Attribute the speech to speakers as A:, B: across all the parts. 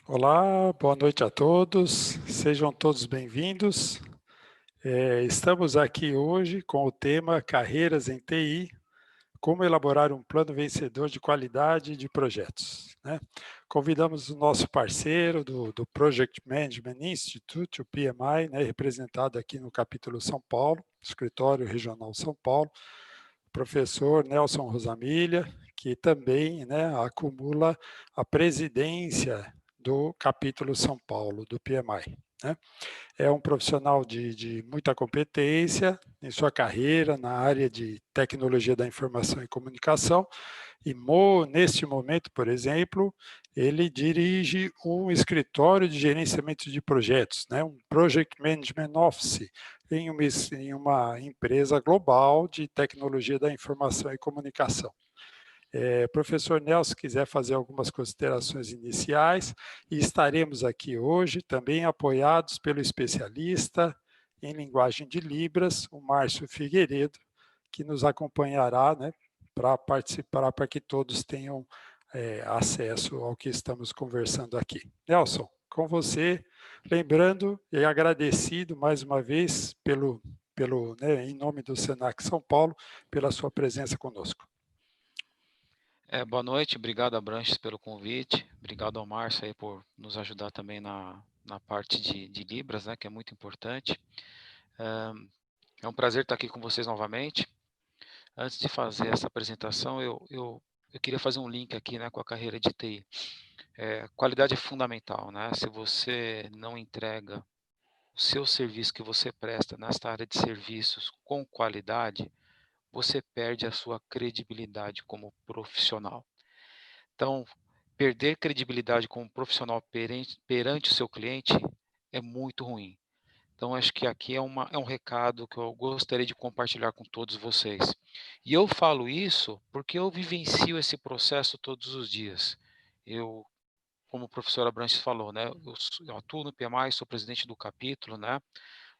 A: Olá, boa noite a todos, sejam todos bem-vindos. Estamos aqui hoje com o tema Carreiras em TI, como elaborar um plano vencedor de qualidade de projetos, né? Convidamos o nosso parceiro do Project Management Institute, o PMI, né, representado aqui no capítulo São Paulo, Escritório Regional São Paulo, o professor Nelson Rosamilha, que também, né, acumula a presidência do capítulo São Paulo, do PMI. Né? É um profissional de muita competência em sua carreira na área de tecnologia da informação e comunicação, e neste momento, por exemplo, ele dirige um escritório de gerenciamento de projetos, né? Um Project Management Office, em uma empresa global de tecnologia da informação e comunicação. Professor Nelson, se quiser fazer algumas considerações iniciais, e estaremos aqui hoje também apoiados pelo especialista em linguagem de Libras, o Márcio Figueiredo, que nos acompanhará, né, para participar, para que todos tenham acesso ao que estamos conversando aqui. Nelson, com você, lembrando e agradecido mais uma vez né, em nome do Senac São Paulo, pela sua presença conosco.
B: Boa noite, obrigado Abranches pelo convite, obrigado ao Márcio aí por nos ajudar também na parte de Libras, né, que é muito importante. É um prazer estar aqui com vocês novamente. Antes de fazer essa apresentação, eu queria fazer um link aqui, né, com a carreira de TI. Qualidade é fundamental, né? Se você não entrega o seu serviço que você presta nesta área de serviços com qualidade, você perde a sua credibilidade como profissional. Então, perder credibilidade como profissional perante o seu cliente é muito ruim. Então, acho que aqui é um recado que eu gostaria de compartilhar com todos vocês. E eu falo isso porque eu vivencio esse processo todos os dias. Eu, como o professor Abranches falou, né, eu atuo no PMI, sou presidente do capítulo, né,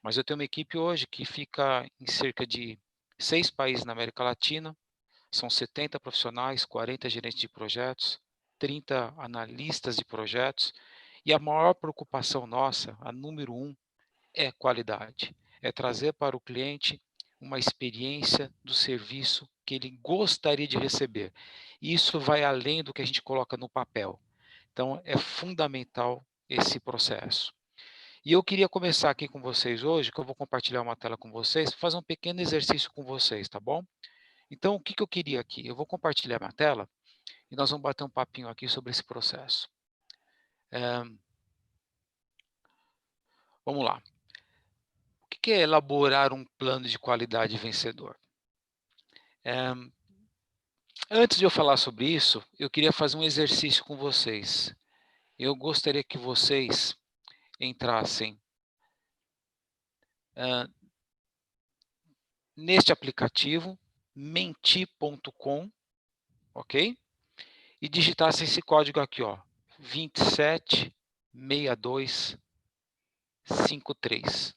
B: mas eu tenho uma equipe hoje que fica em cerca de 6 países na América Latina, são 70 profissionais, 40 gerentes de projetos, 30 analistas de projetos, e a maior preocupação nossa, a número 1, é qualidade. É trazer para o cliente uma experiência do serviço que ele gostaria de receber. E isso vai além do que a gente coloca no papel. Então, é fundamental esse processo. E eu queria começar aqui com vocês hoje, que eu vou compartilhar uma tela com vocês, fazer um pequeno exercício com vocês, tá bom? Então, o que eu queria aqui? Eu vou compartilhar minha tela e nós vamos bater um papinho aqui sobre esse processo. Vamos lá. O que é elaborar um plano de qualidade vencedor? Antes de eu falar sobre isso, eu queria fazer um exercício com vocês. Eu gostaria que vocês entrassem neste aplicativo, menti.com, ok? E digitassem esse código aqui, ó, 276253.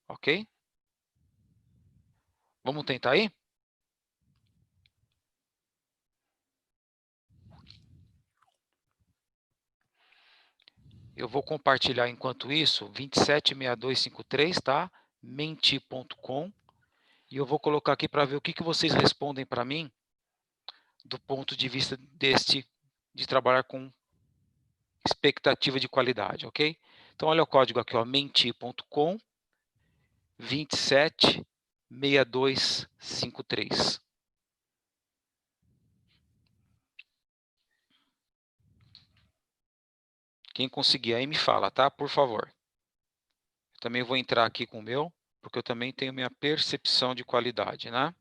B: Ok? Vamos tentar aí? Eu vou compartilhar enquanto isso, 276253, tá? menti.com. E eu vou colocar aqui para ver o que vocês respondem para mim do ponto de vista de trabalhar com expectativa de qualidade, ok? Então, olha o código aqui, ó, menti.com 276253. Quem conseguir aí me fala, tá? Por favor. Eu também vou entrar aqui com o meu, porque eu também tenho minha percepção de qualidade, né?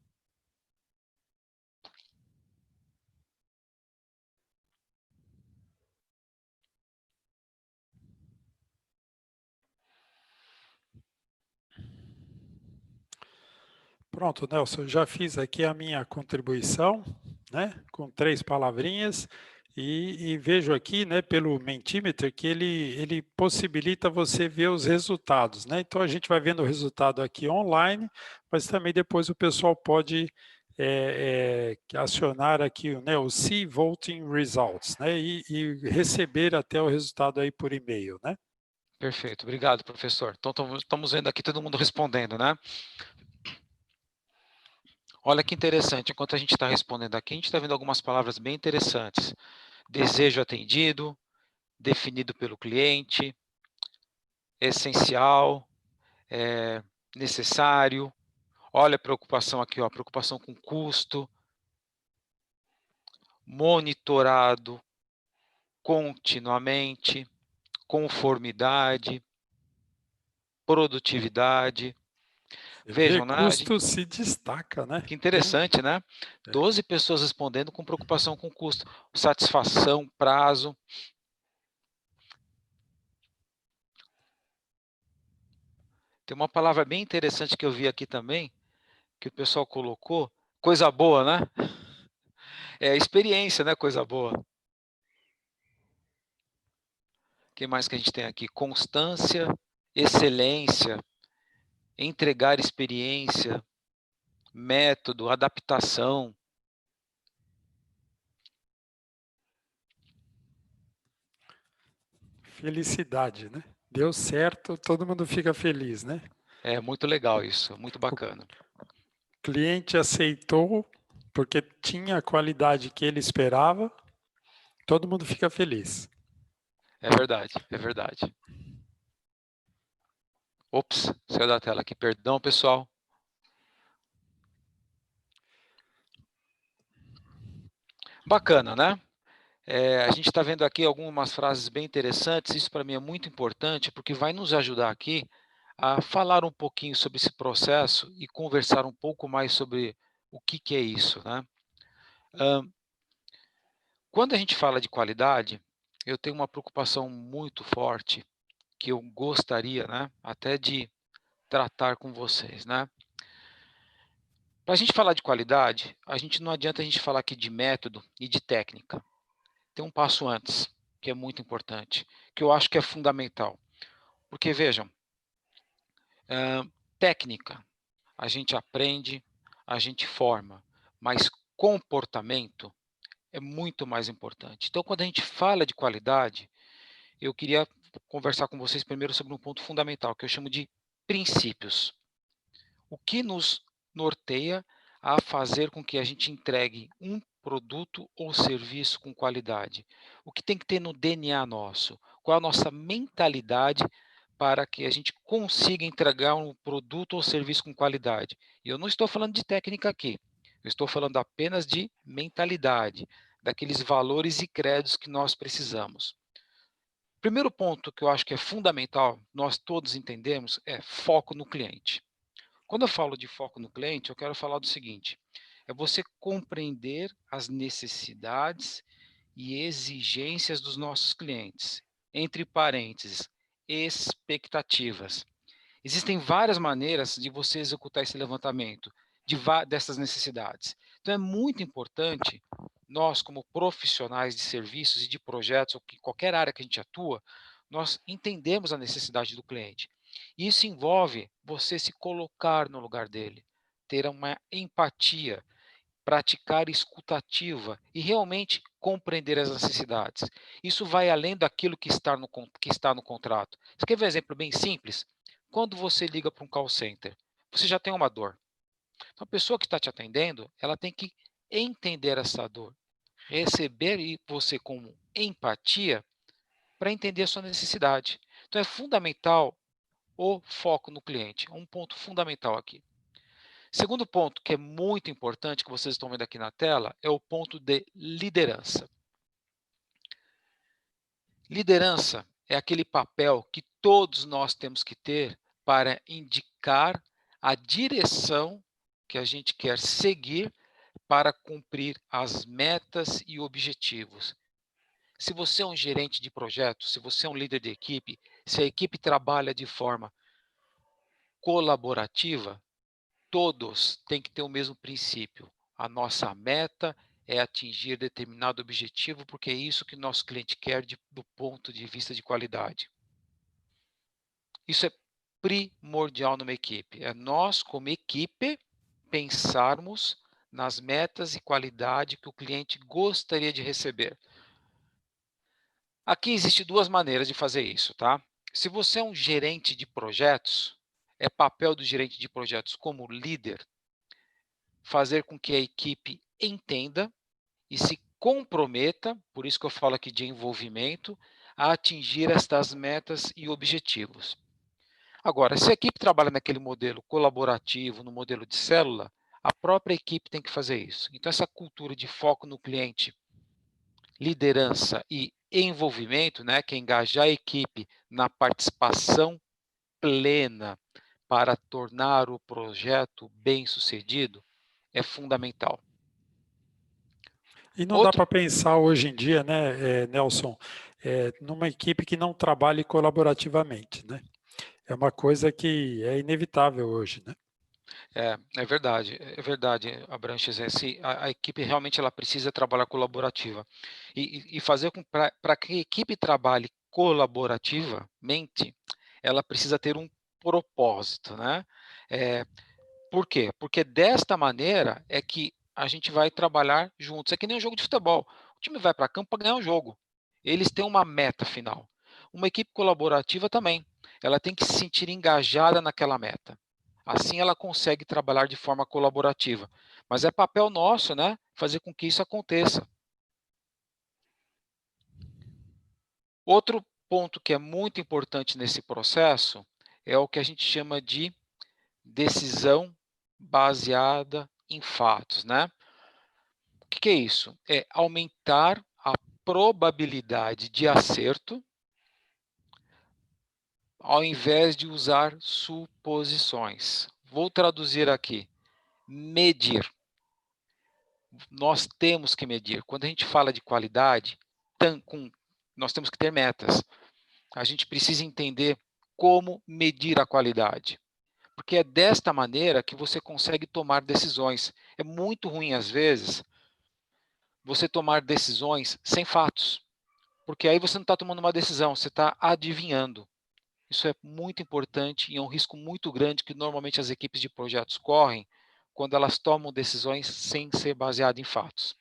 A: Pronto, Nelson, eu já fiz aqui a minha contribuição, né, com 3 palavrinhas, e vejo aqui, né, pelo Mentimeter, que ele possibilita você ver os resultados, né? Então a gente vai vendo o resultado aqui online, mas também depois o pessoal pode acionar aqui, né, o See Voting Results, né, e receber até o resultado aí por e-mail, né?
B: Perfeito, obrigado, professor. Então, estamos vendo aqui todo mundo respondendo, né? Olha que interessante, enquanto a gente está respondendo aqui, a gente está vendo algumas palavras bem interessantes. Desejo atendido, definido pelo cliente, essencial, necessário. Olha a preocupação aqui, ó, preocupação com custo, monitorado continuamente, conformidade, produtividade.
A: Você vê,
B: Vejam, né?
A: custo se destaca, né?
B: Que
A: Tem,
B: interessante, né?
A: é,
B: 12 pessoas respondendo com preocupação com custo, satisfação, prazo. Tem uma palavra bem interessante que eu vi aqui também, que o pessoal colocou, coisa boa, né? É experiência, né? Coisa boa. O que mais que a gente tem aqui? Constância, excelência, entregar experiência, método, adaptação.
A: felicidade, né? Deu certo, todo mundo fica feliz, né?
B: É muito legal isso, muito
A: O
B: bacana.
A: cliente aceitou porque tinha a qualidade que ele esperava, todo mundo fica feliz.
B: É verdade, é verdade. Ops, saiu da tela aqui, perdão, pessoal. Bacana, né? A gente está vendo aqui algumas frases bem interessantes, isso para mim é muito importante, porque vai nos ajudar aqui a falar um pouquinho sobre esse processo e conversar um pouco mais sobre o que é isso, né? Quando a gente fala de qualidade, eu tenho uma preocupação muito forte que eu gostaria, né, até de tratar com vocês, né? Para a gente falar de qualidade, a gente não adianta a gente falar aqui de método e de técnica. Tem um passo antes, que é muito importante, que eu acho que é fundamental. Porque, vejam, técnica, a gente aprende, a gente forma, mas comportamento é muito mais importante. Então, quando a gente fala de qualidade, eu queria conversar com vocês primeiro sobre um ponto fundamental, que eu chamo de princípios. O que nos norteia a fazer com que a gente entregue um produto ou serviço com qualidade? O que tem que ter no DNA nosso? Qual a nossa mentalidade para que a gente consiga entregar um produto ou serviço com qualidade? E eu não estou falando de técnica aqui, eu estou falando apenas de mentalidade, daqueles valores e credos que nós precisamos. Primeiro ponto que eu acho que é fundamental, nós todos entendemos, é foco no cliente. Quando eu falo de foco no cliente, eu quero falar do seguinte: é você compreender as necessidades e exigências dos nossos clientes, entre parênteses, expectativas. Existem várias maneiras de você executar esse levantamento dessas necessidades. Então é muito importante nós, como profissionais de serviços e de projetos, ou que qualquer área que a gente atua, nós entendemos a necessidade do cliente. Isso envolve você se colocar no lugar dele, ter uma empatia, praticar escutativa e realmente compreender as necessidades. Isso vai além daquilo que está no contrato. Você quer ver um exemplo bem simples? Quando você liga para um call center, você já tem uma dor. Então, a pessoa que está te atendendo, ela tem que entender essa dor, receber você com empatia para entender a sua necessidade. Então, é fundamental o foco no cliente, um ponto fundamental aqui. Segundo ponto, que é muito importante, que vocês estão vendo aqui na tela, é o ponto de liderança. Liderança é aquele papel que todos nós temos que ter para indicar a direção que a gente quer seguir para cumprir as metas e objetivos. Se você é um gerente de projeto, se você é um líder de equipe, se a equipe trabalha de forma colaborativa, todos têm que ter o mesmo princípio. A nossa meta é atingir determinado objetivo, porque é isso que nosso cliente quer do ponto de vista de qualidade. Isso é primordial numa equipe. É nós, como equipe, pensarmos nas metas e qualidade que o cliente gostaria de receber. Aqui existem duas maneiras de fazer isso, tá? Se você é um gerente de projetos, é papel do gerente de projetos como líder fazer com que a equipe entenda e se comprometa, por isso que eu falo aqui de envolvimento, a atingir estas metas e objetivos. Agora, se a equipe trabalha naquele modelo colaborativo, no modelo de célula, a própria equipe tem que fazer isso. Então, essa cultura de foco no cliente, liderança e envolvimento, né, que é engajar a equipe na participação plena para tornar o projeto bem-sucedido, é fundamental.
A: E não dá
B: Outro,
A: para pensar hoje em dia, né, Nelson, numa equipe que não trabalhe colaborativamente, né? É uma coisa que é inevitável hoje, né?
B: é verdade, Abranches, a equipe realmente ela precisa trabalhar colaborativa e fazer para que a equipe trabalhe colaborativamente, ela precisa ter um propósito, né? É, por quê? Porque desta maneira é que a gente vai trabalhar juntos. É que nem um jogo de futebol. O time vai para campo para ganhar o jogo. Eles têm uma meta final. Uma equipe colaborativa também. Ela tem que se sentir engajada naquela meta. Assim ela consegue trabalhar de forma colaborativa. Mas é papel nosso, né, fazer com que isso aconteça. Outro ponto que é muito importante nesse processo é o que a gente chama de decisão baseada em fatos, né? O que é isso? É aumentar a probabilidade de acerto ao invés de usar suposições. Vou traduzir aqui. Medir. Nós temos que medir. Quando a gente fala de qualidade, nós temos que ter metas. A gente precisa entender como medir a qualidade. Porque é desta maneira que você consegue tomar decisões. É muito ruim, às vezes, você tomar decisões sem fatos. Porque aí você não está tomando uma decisão, você está adivinhando. Isso é muito importante e é um risco muito grande que normalmente as equipes de projetos correm quando elas tomam decisões sem ser baseado em fatos.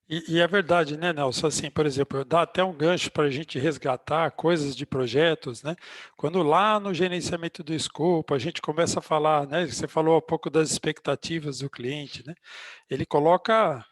A: E é verdade, né, Nelson? Assim, por exemplo, dá até um gancho para a gente resgatar coisas de projetos, né? Quando lá no gerenciamento do escopo a gente começa a falar, né? Você falou há pouco das expectativas do cliente, né? Ele coloca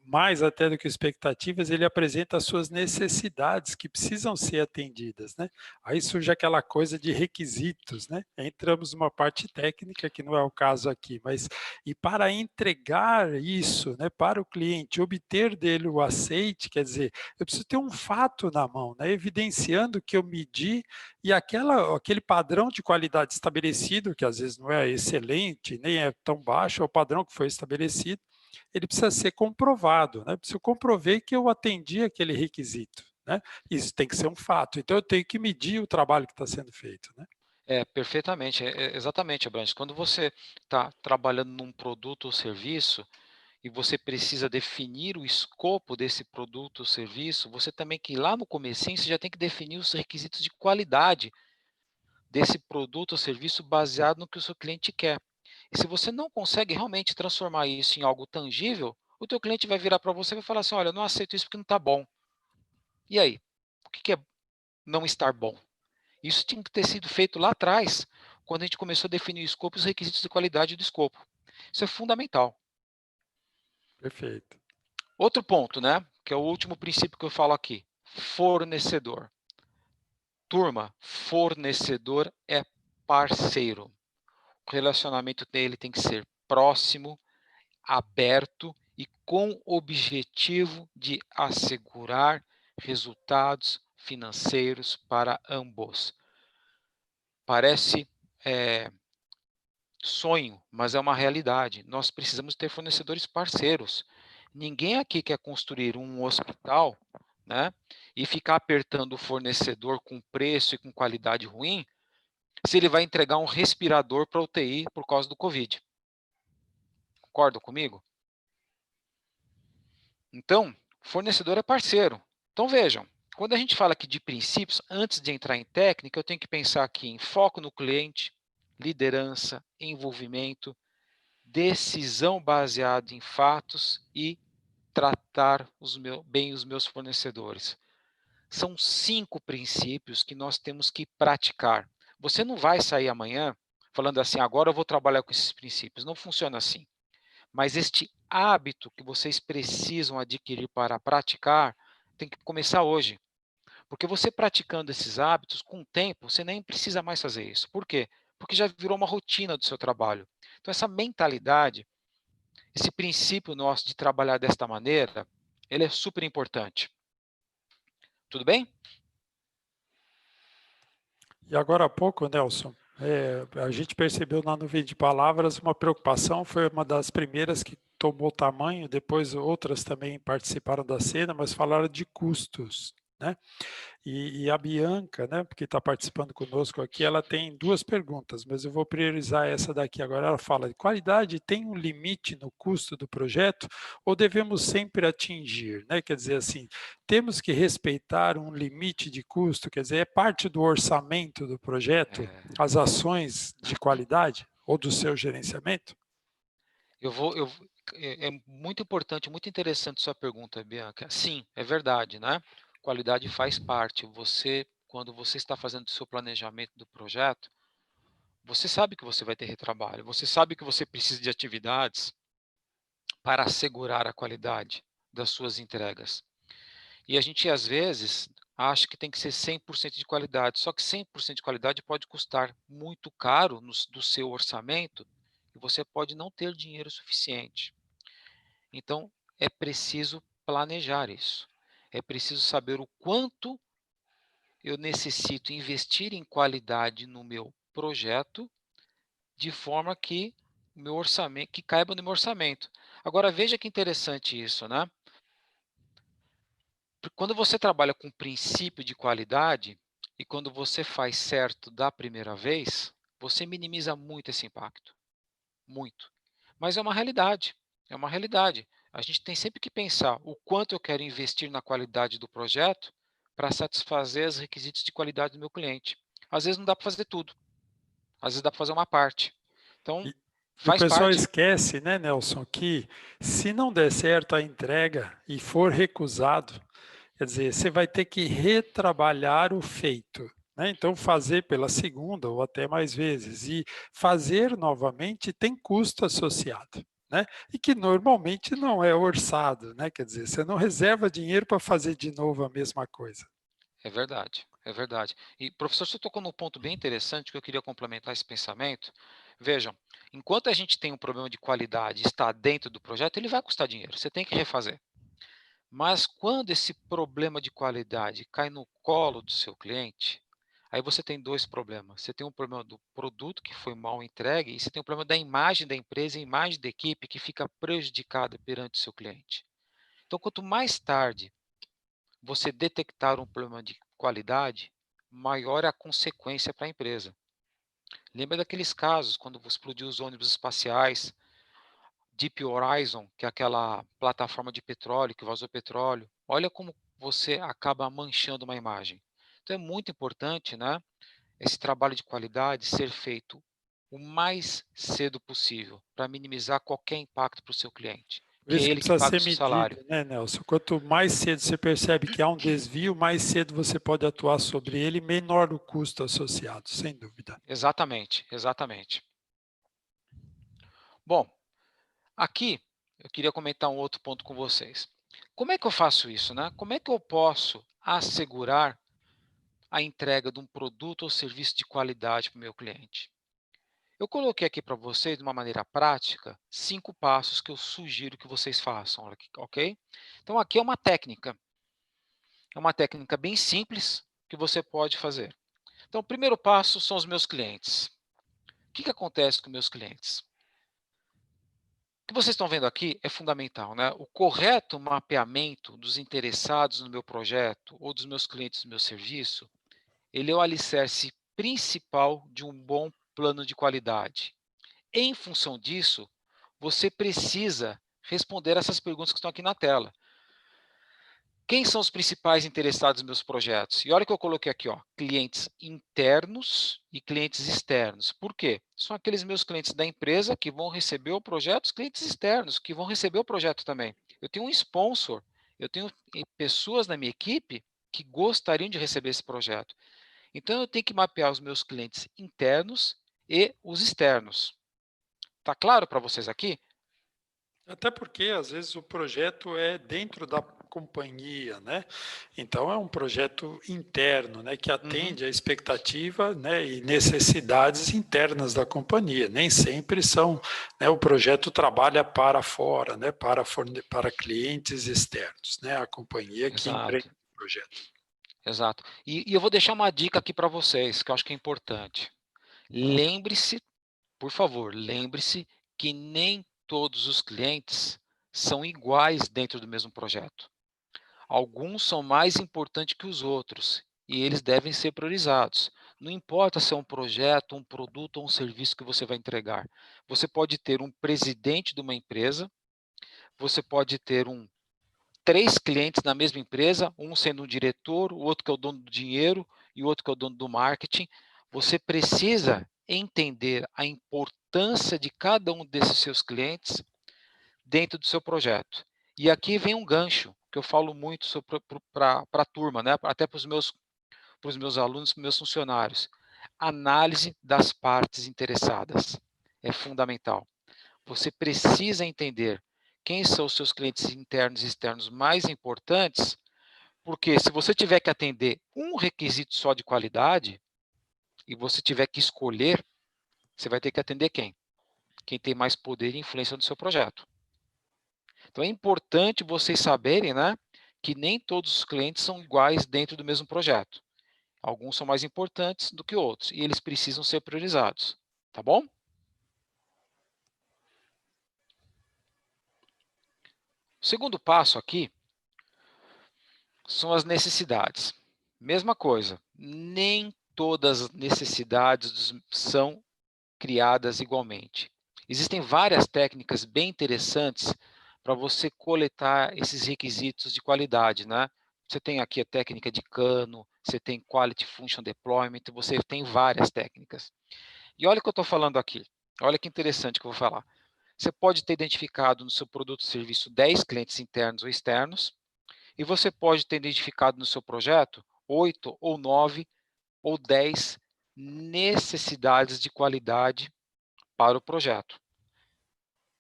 A: mais até do que expectativas, ele apresenta as suas necessidades que precisam ser atendidas, né? Aí surge aquela coisa de requisitos, né? Entramos numa parte técnica que não é o caso aqui, mas e para entregar isso, né, para o cliente, obter dele o aceite, quer dizer, eu preciso ter um fato na mão, né, evidenciando que eu medi e aquele padrão de qualidade estabelecido, que às vezes não é excelente, nem é tão baixo, é o padrão que foi estabelecido, ele precisa ser comprovado, né? Se eu comprovei que eu atendi aquele requisito, né? Isso tem que ser um fato. Então eu tenho que medir o trabalho que está sendo feito, né?
B: Perfeitamente, exatamente, Abrantes. Quando você está trabalhando num produto ou serviço e você precisa definir o escopo desse produto ou serviço, você também que lá no comecinho você já tem que definir os requisitos de qualidade desse produto ou serviço baseado no que o seu cliente quer. E se você não consegue realmente transformar isso em algo tangível, o teu cliente vai virar para você e vai falar assim: olha, eu não aceito isso porque não está bom. E aí? O que é não estar bom? Isso tinha que ter sido feito lá atrás, quando a gente começou a definir o escopo e os requisitos de qualidade do escopo. Isso é fundamental.
A: Perfeito.
B: Outro ponto, né? Que é o último princípio que eu falo aqui: fornecedor. Turma, fornecedor é parceiro. O relacionamento dele tem que ser próximo, aberto e com o objetivo de assegurar resultados financeiros para ambos. Parece sonho, mas é uma realidade. Nós precisamos ter fornecedores parceiros. Ninguém aqui quer construir um hospital, né, e ficar apertando o fornecedor com preço e com qualidade ruim, se ele vai entregar um respirador para UTI por causa do Covid. Concorda comigo? Então, fornecedor é parceiro. Então vejam, quando a gente fala aqui de princípios, antes de entrar em técnica, eu tenho que pensar aqui em foco no cliente, liderança, envolvimento, decisão baseada em fatos e tratar bem os meus fornecedores. São 5 princípios que nós temos que praticar. Você não vai sair amanhã falando assim: agora eu vou trabalhar com esses princípios. Não funciona assim. Mas este hábito que vocês precisam adquirir para praticar tem que começar hoje. Porque você praticando esses hábitos, com o tempo, você nem precisa mais fazer isso. Por quê? Porque já virou uma rotina do seu trabalho. Então, essa mentalidade, esse princípio nosso de trabalhar desta maneira, ele é super importante. Tudo bem?
A: E agora há pouco, Nelson, a gente percebeu na nuvem de palavras uma preocupação, foi uma das primeiras que tomou tamanho, depois outras também participaram da cena, mas falaram de custos, né? E a Bianca, né, que está participando conosco aqui, ela tem 2 perguntas, mas eu vou priorizar essa daqui agora. Ela fala: qualidade tem um limite no custo do projeto ou devemos sempre atingir? Né? Quer dizer assim, temos que respeitar um limite de custo, quer dizer, é parte do orçamento do projeto,
B: É,
A: as ações de qualidade ou do seu gerenciamento?
B: eu vou, eu, é muito importante, muito interessante sua pergunta, Bianca. Sim, é verdade, né? Qualidade faz parte. Quando você está fazendo o seu planejamento do projeto, você sabe que você vai ter retrabalho, você sabe que você precisa de atividades para assegurar a qualidade das suas entregas. E a gente, às vezes, acha que tem que ser 100% de qualidade, só que 100% de qualidade pode custar muito caro do seu orçamento e você pode não ter dinheiro suficiente. Então, é preciso planejar isso. É preciso saber o quanto eu necessito investir em qualidade no meu projeto, de forma que o meu orçamento, que caiba no meu orçamento. Agora veja que interessante isso, né? Quando você trabalha com princípio de qualidade e quando você faz certo da primeira vez, você minimiza muito esse impacto, muito. Mas é uma realidade, é uma realidade. A gente tem sempre que pensar o quanto eu quero investir na qualidade do projeto para satisfazer os requisitos de qualidade do meu cliente. Às vezes não dá para fazer tudo, às vezes dá para fazer uma parte. Então,
A: E o
B: faz
A: pessoal
B: parte.
A: esquece, né, Nelson, que se não der certo a entrega e for recusado, quer dizer, você vai ter que retrabalhar o feito, né? Então, fazer pela segunda ou até mais vezes. E fazer novamente tem custo associado, né? E que normalmente não é orçado, né? Quer dizer, você não reserva dinheiro para fazer de novo a mesma coisa.
B: É verdade, é verdade. E, professor, você tocou num ponto bem interessante que eu queria complementar esse pensamento. Vejam, enquanto a gente tem um problema de qualidade e está dentro do projeto, ele vai custar dinheiro, você tem que refazer. Mas quando esse problema de qualidade cai no colo do seu cliente, aí você tem 2 problemas. Você tem um problema do produto que foi mal entregue e você tem um problema da imagem da empresa e a imagem da equipe que fica prejudicada perante o seu cliente. Então, quanto mais tarde você detectar um problema de qualidade, maior é a consequência para a empresa. Lembra daqueles casos quando explodiu os ônibus espaciais, Deep Horizon, que é aquela plataforma de petróleo que vazou petróleo. Olha como você acaba manchando uma imagem. Então é muito importante, né, esse trabalho de qualidade ser feito o mais cedo possível para minimizar qualquer impacto para o seu cliente,
A: Por
B: que é
A: isso que
B: ele que
A: precisa
B: paga o
A: ser
B: seu salário.
A: medido, né, Nelson? Quanto mais cedo você percebe que há um desvio, mais cedo você pode atuar sobre ele, menor o custo associado, sem dúvida.
B: Exatamente, exatamente. Bom, aqui eu queria comentar um outro ponto com vocês. Como é que eu faço isso, né? Como é que eu posso assegurar a entrega de um produto ou serviço de qualidade para o meu cliente? Eu coloquei aqui para vocês, de uma maneira prática, 5 passos que eu sugiro que vocês façam, olha aqui, ok? Então, aqui é uma técnica bem simples que você pode fazer. Então, o primeiro passo são os meus clientes. O que acontece com meus clientes? O que vocês estão vendo aqui é fundamental, né? O correto mapeamento dos interessados no meu projeto ou dos meus clientes no meu serviço, ele é o alicerce principal de um bom plano de qualidade. Em função disso, você precisa responder essas perguntas que estão aqui na tela. Quem são os principais interessados nos meus projetos? E olha que eu coloquei aqui, ó, clientes internos e clientes externos. Por quê? São aqueles meus clientes da empresa que vão receber o projeto, os clientes externos que vão receber o projeto também. Eu tenho um sponsor, eu tenho pessoas na minha equipe que gostariam de receber esse projeto. Então, eu tenho que mapear os meus clientes internos e os externos. Tá claro para vocês aqui?
A: Até porque, às vezes, o projeto é dentro da companhia, né? Então, é um projeto interno, né? Que
B: Uhum.
A: atende à expectativa, né? E necessidades internas da companhia. Nem sempre são, né? O projeto trabalha para fora, né? Para clientes externos, né? A companhia que empreende
B: Exato,
A: o projeto.
B: exato. E eu vou deixar uma dica aqui para vocês, que eu acho que é importante. Lembre-se, por favor, lembre-se que nem todos os clientes são iguais dentro do mesmo projeto. Alguns são mais importantes que os outros e eles devem ser priorizados. Não importa se é um projeto, um produto ou um serviço que você vai entregar. Você pode ter um presidente de uma empresa, você pode ter três clientes na mesma empresa, um sendo um diretor, o outro que é o dono do dinheiro e o outro que é o dono do marketing. Você precisa entender a importância de cada um desses seus clientes dentro do seu projeto. E aqui vem um gancho que eu falo muito para a turma, né? Até para os meus alunos, para os meus funcionários. Análise das partes interessadas é fundamental. Você precisa entender quem são os seus clientes internos e externos mais importantes, porque se você tiver que atender um requisito só de qualidade e você tiver que escolher, você vai ter que atender quem? Quem tem mais poder e influência no seu projeto. Então é importante vocês saberem, né, que nem todos os clientes são iguais dentro do mesmo projeto. Alguns são mais importantes do que outros e eles precisam ser priorizados, tá bom? O segundo passo aqui são as necessidades. Mesma coisa, nem todas as necessidades são criadas igualmente. Existem várias técnicas bem interessantes para você coletar esses requisitos de qualidade, né? Você tem aqui a técnica de Kano, você tem Quality Function Deployment, você tem várias técnicas. E olha o que eu estou falando aqui. Olha que interessante que eu vou falar. Você pode ter identificado no seu produto ou serviço 10 clientes internos ou externos, e você pode ter identificado no seu projeto 8 ou 9 ou 10 necessidades de qualidade para o projeto.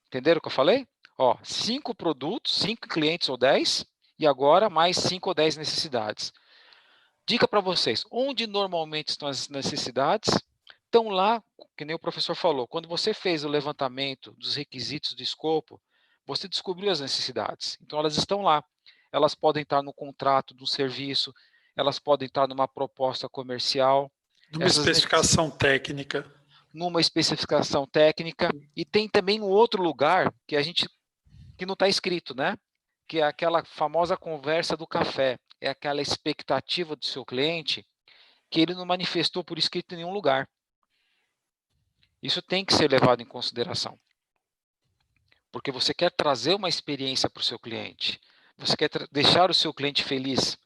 B: Entenderam o que eu falei? Ó, 5 produtos, 5 clientes ou 10, e agora mais 5 ou 10 necessidades. Dica para vocês, onde normalmente estão as necessidades? Estão lá, que nem o professor falou, quando você fez o levantamento dos requisitos de escopo, você descobriu as necessidades. Então, elas estão lá. Elas podem estar no contrato do serviço, elas podem estar numa proposta comercial,
A: Numa
B: essas
A: especificação técnica.
B: numa especificação técnica, e tem também um outro lugar que não está escrito, né? Que é aquela famosa conversa do café, é aquela expectativa do seu cliente que ele não manifestou por escrito em nenhum lugar. Isso tem que ser levado em consideração, porque você quer trazer uma experiência para o seu cliente, você quer deixar o seu cliente feliz.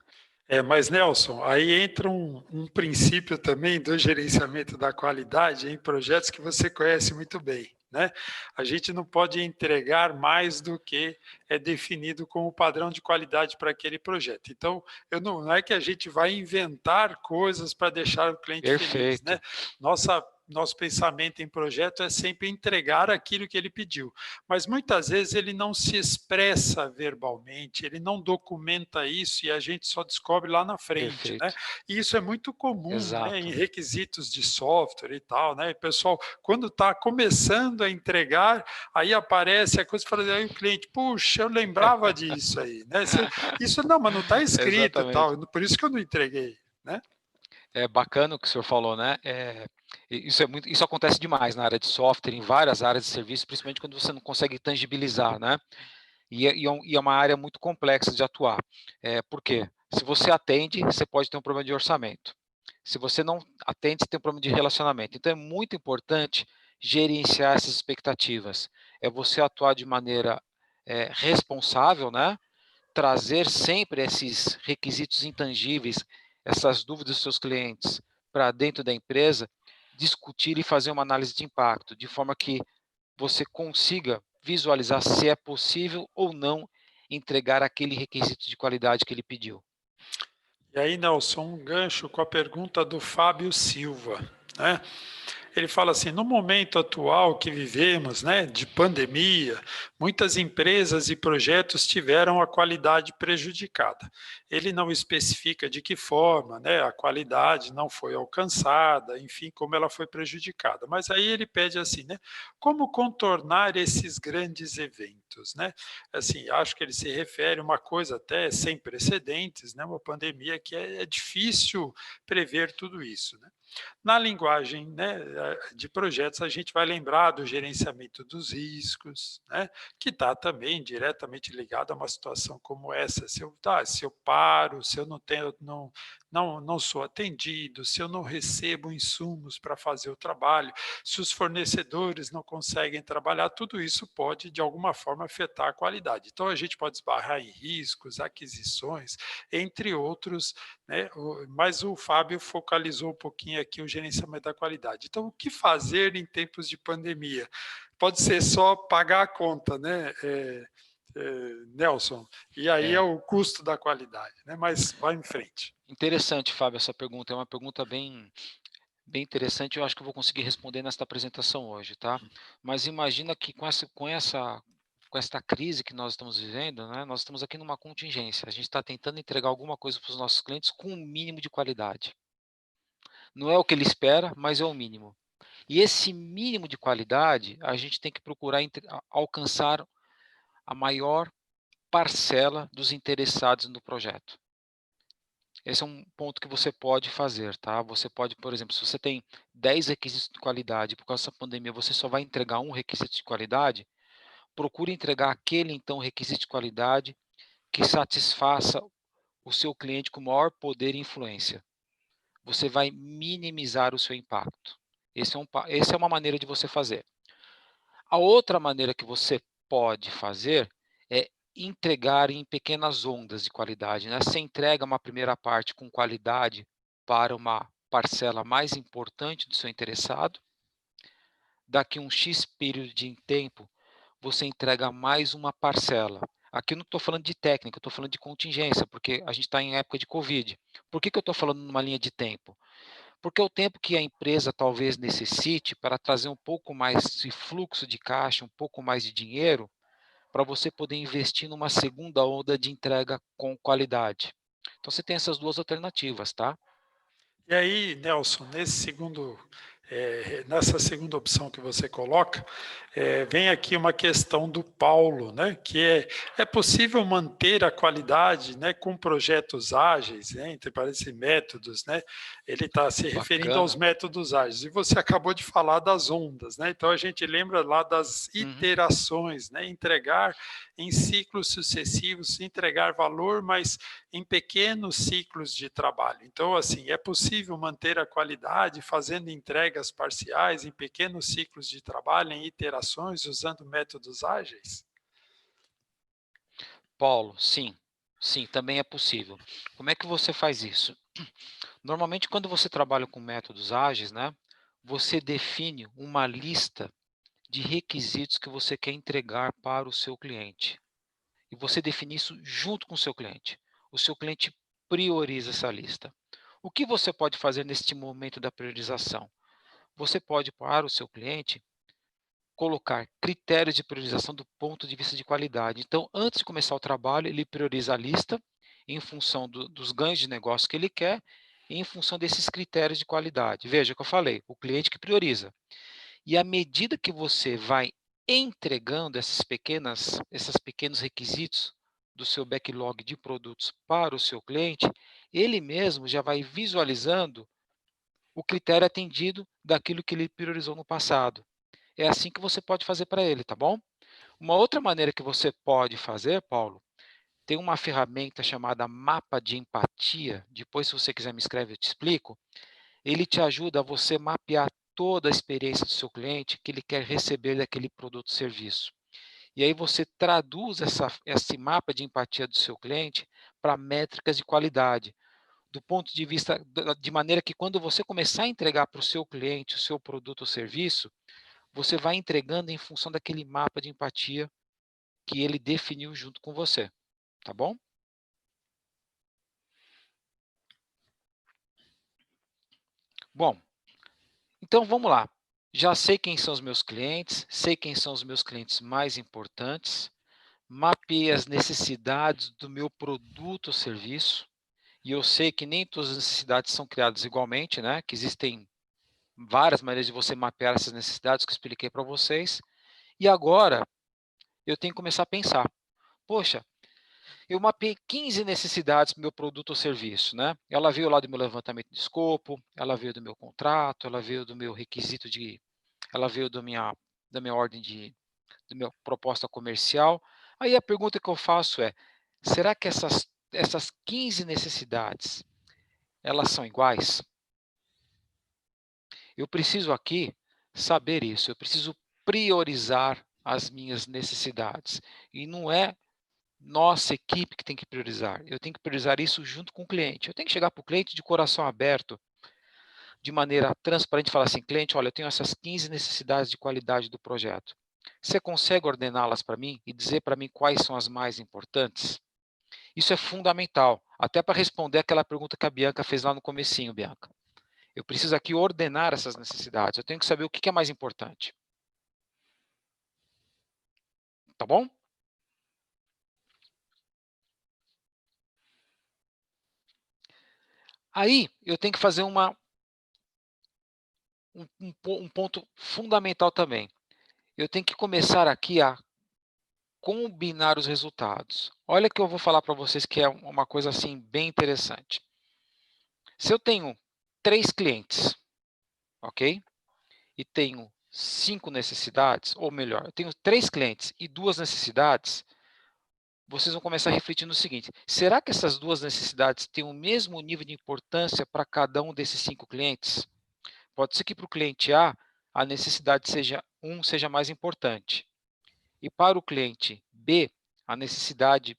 A: Mas Nelson, aí entra um princípio também do gerenciamento da qualidade em projetos que você conhece muito bem, né? A gente não pode entregar mais do que é definido como padrão de qualidade para aquele projeto. Então, não é que a gente vai inventar coisas para deixar o cliente feliz, né?
B: Perfeito,
A: Nosso pensamento em projeto é sempre entregar aquilo que ele pediu, mas muitas vezes ele não se expressa verbalmente, ele não documenta isso e a gente só descobre lá na frente, né?
B: perfeito,
A: E isso é muito comum, né, em
B: exato,
A: requisitos de software e tal, né? E pessoal, quando está começando a entregar, aí aparece a coisa e fala, aí o cliente, puxa, eu lembrava disso aí, né? Isso não, mas não está escrito e
B: exatamente.
A: tal, por isso que eu não entreguei, né?
B: É bacana o que o senhor falou, né? Isso acontece demais na área de software, em várias áreas de serviço, principalmente quando você não consegue tangibilizar, né? E é uma área muito complexa de atuar. Por quê? Se você atende, você pode ter um problema de orçamento. Se você não atende, você tem um problema de relacionamento. Então, é muito importante gerenciar essas expectativas. É você atuar de maneira responsável, né? trazer sempre esses requisitos intangíveis, essas dúvidas dos seus clientes para dentro da empresa, discutir e fazer uma análise de impacto, de forma que você consiga visualizar se é possível ou não entregar aquele requisito de qualidade que ele pediu.
A: E aí, Nelson, um gancho com a pergunta do Fábio Silva, né? Ele fala assim: no momento atual que vivemos, né, de pandemia, muitas empresas e projetos tiveram a qualidade prejudicada. Ele não especifica de que forma, né, a qualidade não foi alcançada, enfim, como ela foi prejudicada. Mas aí ele pede assim, né, como contornar esses grandes eventos, né? Assim, acho que ele se refere a uma coisa até sem precedentes, né, uma pandemia que é difícil prever tudo isso, né? Na linguagem, né, de projetos, a gente vai lembrar do gerenciamento dos riscos, né, que está também diretamente ligado a uma situação como essa. Se eu paro, se eu não tenho, não sou atendido, se eu não recebo insumos para fazer o trabalho, se os fornecedores não conseguem trabalhar, tudo isso pode, de alguma forma, afetar a qualidade. Então, a gente pode esbarrar em riscos, aquisições, entre outros, né? Mas o Fábio focalizou um pouquinho aqui o gerenciamento da qualidade. Então, o que fazer em tempos de pandemia? Pode ser só pagar a conta, né, Nelson? E aí é
B: É
A: o custo da qualidade, né? Mas vai em frente.
B: interessante, Fábio, essa pergunta. É uma pergunta bem interessante. Eu acho que eu vou conseguir responder nesta apresentação hoje, tá? Mas imagina que com esta crise que nós estamos vivendo, né, nós estamos aqui numa contingência. A gente está tentando entregar alguma coisa para os nossos clientes com um mínimo de qualidade. Não é o que ele espera, mas é o mínimo. E esse mínimo de qualidade, a gente tem que procurar alcançar a maior parcela dos interessados no projeto. Esse é um ponto que você pode fazer, tá? Você pode, por exemplo, se você tem 10 requisitos de qualidade, por causa dessa pandemia, você só vai entregar um requisito de qualidade, procure entregar aquele, então, requisito de qualidade que satisfaça o seu cliente com maior poder e influência. Você vai minimizar o seu impacto. Essa é uma maneira de você fazer. A outra maneira que você pode fazer é entregar em pequenas ondas de qualidade, né? Você entrega uma primeira parte com qualidade para uma parcela mais importante do seu interessado. Daqui um X período de tempo, você entrega mais uma parcela. Aqui eu não estou falando de técnica, eu estou falando de contingência, porque a gente está em época de Covid. Por que eu estou falando numa linha de tempo? Porque o tempo que a empresa talvez necessite para trazer um pouco mais de fluxo de caixa, um pouco mais de dinheiro, para você poder investir numa segunda onda de entrega com qualidade. Então você tem essas duas alternativas, tá?
A: E aí, Nelson, nessa segunda opção que você coloca, vem aqui uma questão do Paulo, né, que é possível manter a qualidade, né, com projetos ágeis, né, entre parênteses, métodos, né? Ele está se referindo aos
B: Bacana.
A: métodos ágeis. E você acabou de falar das ondas, né? Então a gente lembra lá das
B: Uhum.
A: iterações, né? Entregar em ciclos sucessivos, entregar valor, mas em pequenos ciclos de trabalho. Então, assim, é possível manter a qualidade fazendo entregas parciais em pequenos ciclos de trabalho, em iterações, usando métodos ágeis?
B: Paulo, sim, sim, também é possível. Como é que você faz isso? Normalmente, quando você trabalha com métodos ágeis, né, você define uma lista de requisitos que você quer entregar para o seu cliente. E você define isso junto com o seu cliente. O seu cliente prioriza essa lista. O que você pode fazer neste momento da priorização? Você pode, para o seu cliente, colocar critérios de priorização do ponto de vista de qualidade. Então, antes de começar o trabalho, ele prioriza a lista em função dos ganhos de negócio que ele quer e em função desses critérios de qualidade. Veja o que eu falei, o cliente que prioriza. E à medida que você vai entregando esses pequenos requisitos do seu backlog de produtos para o seu cliente, ele mesmo já vai visualizando o critério atendido daquilo que ele priorizou no passado. É assim que você pode fazer para ele, tá bom? Uma outra maneira que você pode fazer, Paulo, tem uma ferramenta chamada mapa de empatia. Depois, se você quiser me escreve, eu te explico. Ele te ajuda a você mapear toda a experiência do seu cliente que ele quer receber daquele produto ou serviço. E aí você traduz esse mapa de empatia do seu cliente para métricas de qualidade, do ponto de vista de maneira que quando você começar a entregar para o seu cliente o seu produto ou serviço, você vai entregando em função daquele mapa de empatia que ele definiu junto com você, tá bom? Bom, então vamos lá. Já sei quem são os meus clientes, sei quem são os meus clientes mais importantes, mapeei as necessidades do meu produto ou serviço, e eu sei que nem todas as necessidades são criadas igualmente, né? Que existem várias maneiras de você mapear essas necessidades que eu expliquei para vocês. E agora eu tenho que começar a pensar, poxa, eu mapeei 15 necessidades para o meu produto ou serviço, né? Ela veio lá do meu levantamento de escopo, ela veio do meu contrato, ela veio do meu requisito de, ela veio da minha ordem de, da minha proposta comercial. Aí a pergunta que eu faço é, será que essas 15 necessidades, elas são iguais? Eu preciso aqui saber isso, eu preciso priorizar as minhas necessidades. E não é nossa equipe que tem que priorizar, eu tenho que priorizar isso junto com o cliente. Eu tenho que chegar para o cliente de coração aberto, de maneira transparente, e falar assim, cliente, olha, eu tenho essas 15 necessidades de qualidade do projeto. Você consegue ordená-las para mim e dizer para mim quais são as mais importantes? Isso é fundamental, até para responder aquela pergunta que a Bianca fez lá no comecinho, Bianca. Eu preciso aqui ordenar essas necessidades, eu tenho que saber o que é mais importante. Tá bom? Aí, eu tenho que fazer um ponto fundamental também. Eu tenho que começar aqui a combinar os resultados. Olha que eu vou falar para vocês que é uma coisa assim bem interessante. Se eu tenho 3 clientes, ok? E tenho 5 necessidades, ou melhor, eu tenho 3 clientes e 2 necessidades, vocês vão começar a refletir no seguinte, será que essas 2 necessidades têm o mesmo nível de importância para cada um desses 5 clientes? Pode ser que para o cliente A necessidade seja mais importante. E para o cliente B, a necessidade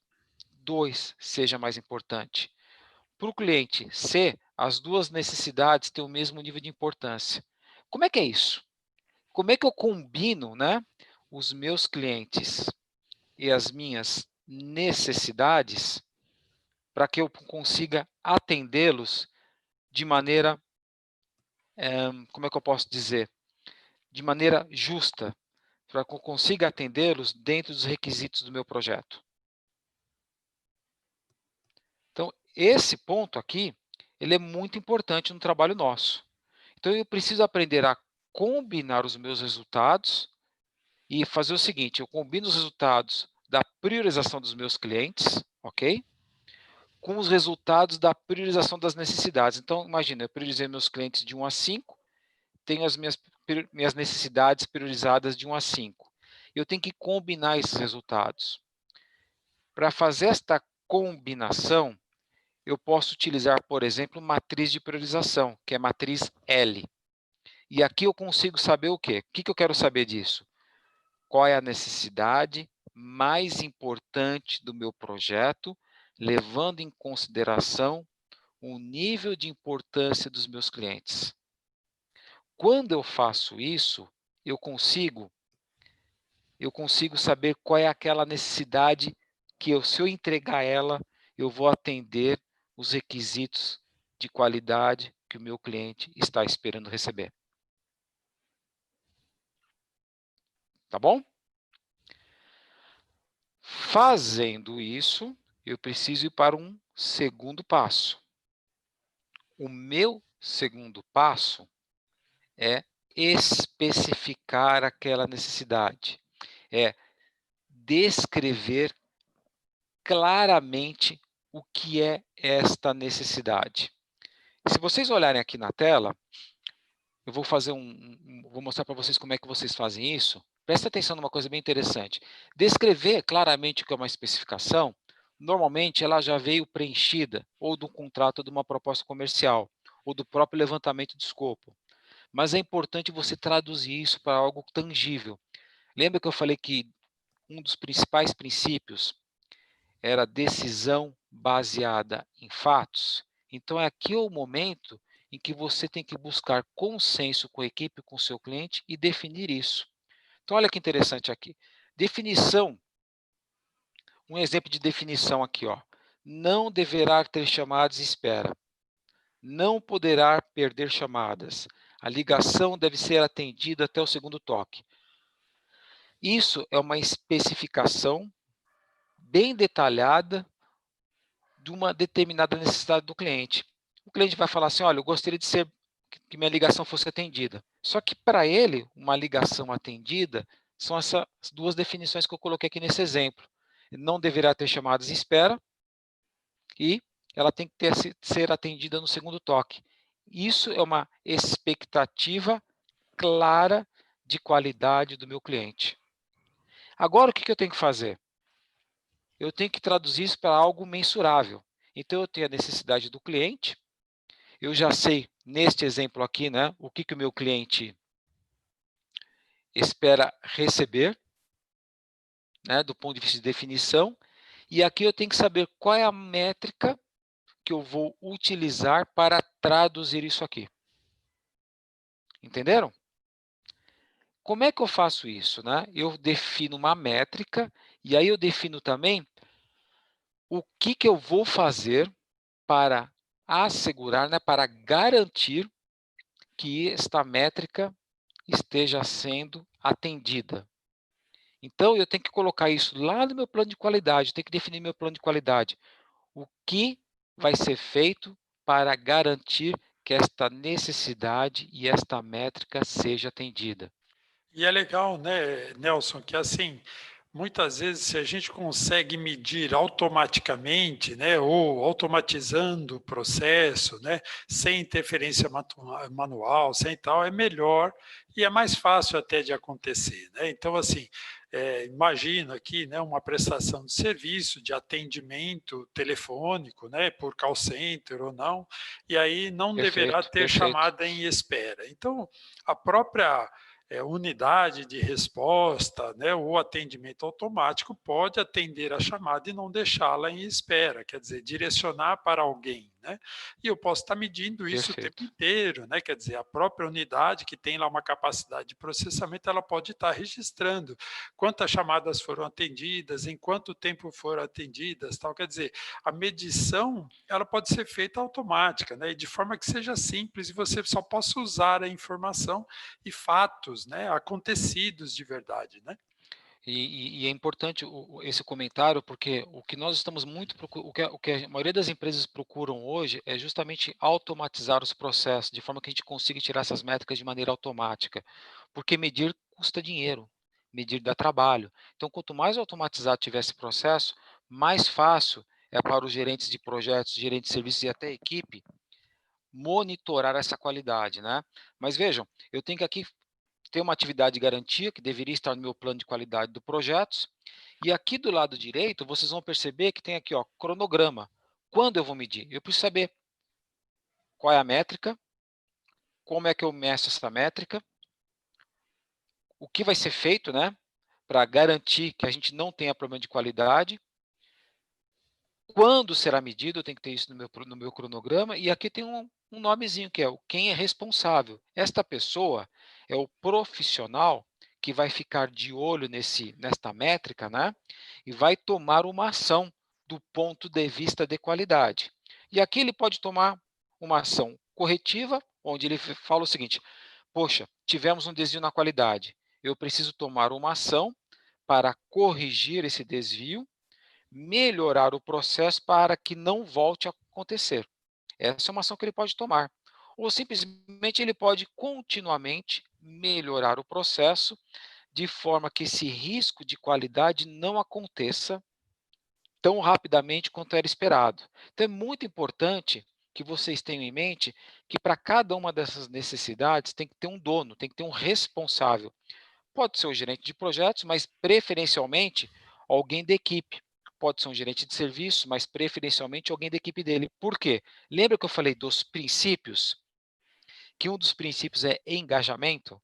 B: 2 seja mais importante. Para o cliente C, as 2 necessidades têm o mesmo nível de importância. Como é que é isso? Como é que eu combino, né, os meus clientes e as minhas necessidades para que eu consiga atendê-los de maneira, como é que eu posso dizer? De maneira justa, para que eu consiga atendê-los dentro dos requisitos do meu projeto. Então, esse ponto aqui, ele é muito importante no trabalho nosso. Então, eu preciso aprender a combinar os meus resultados e fazer o seguinte, eu combino os resultados da priorização dos meus clientes, ok? Com os resultados da priorização das necessidades. Então, imagina, eu priorizei meus clientes de 1 a 5, tenho as minhas necessidades priorizadas de 1 a 5. Eu tenho que combinar esses resultados. Para fazer esta combinação, eu posso utilizar, por exemplo, matriz de priorização, que é a matriz L. E aqui eu consigo saber o quê? O que eu quero saber disso? Qual é a necessidade mais importante do meu projeto, levando em consideração o nível de importância dos meus clientes. Quando eu faço isso, eu consigo saber qual é aquela necessidade que se eu entregar ela, eu vou atender os requisitos de qualidade que o meu cliente está esperando receber. Tá bom? Fazendo isso, eu preciso ir para um segundo passo. O meu segundo passo é especificar aquela necessidade, é descrever claramente o que é esta necessidade. Se vocês olharem aqui na tela, eu vou fazer vou mostrar para vocês como é que vocês fazem isso. Presta atenção numa coisa bem interessante. Descrever claramente o que é uma especificação, normalmente ela já veio preenchida, ou do contrato de uma proposta comercial, ou do próprio levantamento de escopo. Mas é importante você traduzir isso para algo tangível. Lembra que eu falei que um dos principais princípios era decisão baseada em fatos. Então, aqui é o momento em que você tem que buscar consenso com a equipe, com o seu cliente e definir isso. Então, olha que interessante aqui. Definição, um exemplo de definição aqui, ó. Não deverá ter chamadas de espera. Não poderá perder chamadas. A ligação deve ser atendida até o segundo toque. Isso é uma especificação bem detalhada de uma determinada necessidade do cliente. O cliente vai falar assim, olha, eu gostaria de que minha ligação fosse atendida. Só que para ele, uma ligação atendida são essas duas definições que eu coloquei aqui nesse exemplo. Não deverá ter chamadas em espera e ela tem que ser atendida no segundo toque. Isso é uma expectativa clara de qualidade do meu cliente. Agora, o que eu tenho que fazer? Eu tenho que traduzir isso para algo mensurável. Então, eu tenho a necessidade do cliente, eu já sei, neste exemplo aqui, né, o que o meu cliente espera receber, né, do ponto de vista de definição, e aqui eu tenho que saber qual é a métrica que eu vou utilizar para traduzir isso aqui. Entenderam? Como é que eu faço isso, né? Eu defino uma métrica e aí eu defino também o que eu vou fazer para assegurar, né, para garantir que esta métrica esteja sendo atendida. Então, eu tenho que colocar isso lá no meu plano de qualidade, tenho que definir meu plano de qualidade. O que vai ser feito para garantir que esta necessidade e esta métrica seja atendida?
A: E é legal, né, Nelson, que assim, muitas vezes se a gente consegue medir automaticamente, né, ou automatizando o processo, né, sem interferência manual, sem tal, é melhor e é mais fácil até de acontecer, né? Então, assim, imagino aqui, né, uma prestação de serviço, de atendimento telefônico, né, por call center ou não, e aí não deverá
B: Perfeito,
A: ter
B: perfeito,
A: chamada em espera. Então, a própria unidade de resposta, né, o atendimento automático pode atender a chamada e não deixá-la em espera, quer dizer, direcionar para alguém, né? E eu posso estar medindo isso o tempo
B: perfeito.
A: inteiro, né? Quer dizer, a própria unidade que tem lá uma capacidade de processamento, ela pode estar registrando quantas chamadas foram atendidas, em quanto tempo foram atendidas, tal. Quer dizer, a medição, ela pode ser feita automática, né? E de forma que seja simples e você só possa usar a informação e fatos, né, acontecidos de verdade, né?
B: E é importante esse comentário, porque o que nós estamos muito o que a maioria das empresas procuram hoje é justamente automatizar os processos, de forma que a gente consiga tirar essas métricas de maneira automática, porque medir custa dinheiro, medir dá trabalho. Então, quanto mais automatizado tiver esse processo, mais fácil é para os gerentes de projetos, gerentes de serviços e até a equipe monitorar essa qualidade, né? Mas vejam, eu tenho que aqui ter uma atividade de garantia, que deveria estar no meu plano de qualidade do projetos. E aqui do lado direito, vocês vão perceber que tem aqui, ó, cronograma. Quando eu vou medir? Eu preciso saber qual é a métrica, como é que eu meço essa métrica, o que vai ser feito, né, para garantir que a gente não tenha problema de qualidade, quando será medido, eu tenho que ter isso no meu cronograma, e aqui tem um nomezinho que é o quem é responsável. Esta pessoa é o profissional que vai ficar de olho nesta métrica, né? E vai tomar uma ação do ponto de vista de qualidade. E aqui ele pode tomar uma ação corretiva, onde ele fala o seguinte: poxa, tivemos um desvio na qualidade. Eu preciso tomar uma ação para corrigir esse desvio, melhorar o processo para que não volte a acontecer. Essa é uma ação que ele pode tomar. Ou simplesmente ele pode continuamente melhorar o processo de forma que esse risco de qualidade não aconteça tão rapidamente quanto era esperado. Então é muito importante que vocês tenham em mente que para cada uma dessas necessidades tem que ter um dono, tem que ter um responsável. Pode ser o gerente de projetos, mas preferencialmente alguém da equipe. Pode ser um gerente de serviço, mas preferencialmente alguém da equipe dele. Por quê? Lembra que eu falei dos princípios? Que um dos princípios é engajamento?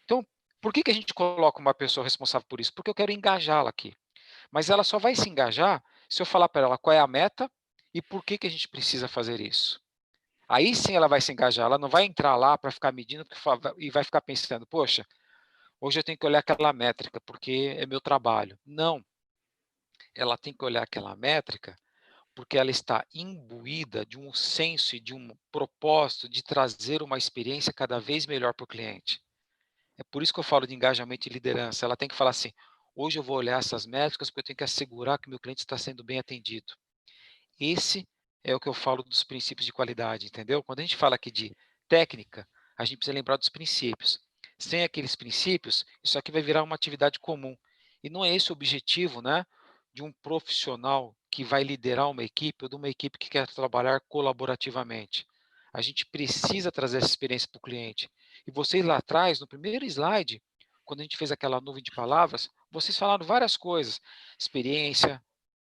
B: Então, Por que a gente coloca uma pessoa responsável por isso? Porque eu quero engajá-la aqui. Mas ela só vai se engajar se eu falar para ela qual é a meta e por que a gente precisa fazer isso. Aí sim ela vai se engajar, ela não vai entrar lá para ficar medindo e vai ficar pensando, poxa, hoje eu tenho que olhar aquela métrica porque é meu trabalho. Não, ela tem que olhar aquela métrica porque ela está imbuída de um senso e de um propósito de trazer uma experiência cada vez melhor para o cliente. É por isso que eu falo de engajamento e liderança. Ela tem que falar assim: hoje eu vou olhar essas métricas porque eu tenho que assegurar que o meu cliente está sendo bem atendido. Esse é o que eu falo dos princípios de qualidade, entendeu? Quando a gente fala aqui de técnica, a gente precisa lembrar dos princípios. Sem aqueles princípios, isso aqui vai virar uma atividade comum. E não é esse o objetivo, né, de um profissional que vai liderar uma equipe ou de uma equipe que quer trabalhar colaborativamente. A gente precisa trazer essa experiência para o cliente. E vocês lá atrás, no primeiro slide, quando a gente fez aquela nuvem de palavras, vocês falaram várias coisas: experiência,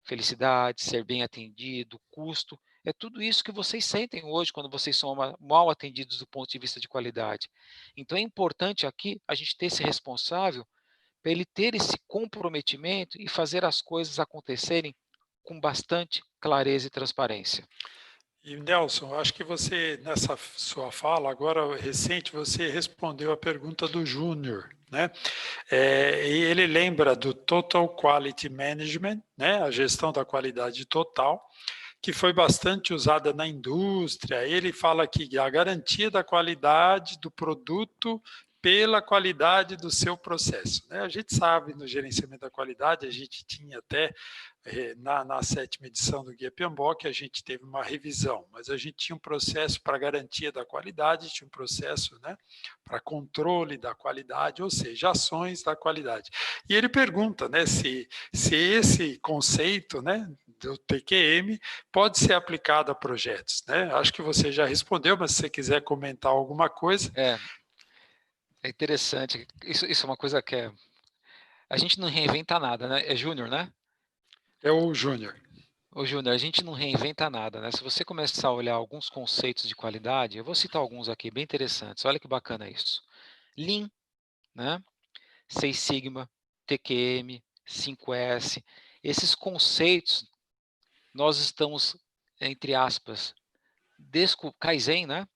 B: felicidade, ser bem atendido, custo, é tudo isso que vocês sentem hoje quando vocês são mal atendidos do ponto de vista de qualidade. Então é importante aqui a gente ter esse responsável para ele ter esse comprometimento e fazer as coisas acontecerem com bastante clareza e transparência.
A: E Nelson, acho que você, nessa sua fala, agora recente, você respondeu a pergunta do Júnior, né? E ele lembra do Total Quality Management, né? A gestão da qualidade total, que foi bastante usada na indústria. Ele fala que a garantia da qualidade do produto pela qualidade do seu processo, né? A gente sabe, no gerenciamento da qualidade, a gente tinha até na sétima edição do Guia PMBOK, a gente teve uma revisão, mas a gente tinha um processo para garantia da qualidade, tinha um processo, né, para controle da qualidade, ou seja, ações da qualidade. E ele pergunta, né, se esse conceito, né, do TQM pode ser aplicado a projetos, né? Acho que você já respondeu, mas se você quiser comentar alguma coisa.
B: É interessante. Isso é uma coisa que a gente não reinventa nada, né? É Júnior, né?
A: É o Júnior.
B: Ô, Júnior, a gente não reinventa nada, né? Se você começar a olhar alguns conceitos de qualidade, eu vou citar alguns aqui bem interessantes. Olha que bacana isso. Lean, né? Seis Sigma, TQM, 5S. Esses conceitos nós estamos, entre aspas, Kaizen, né?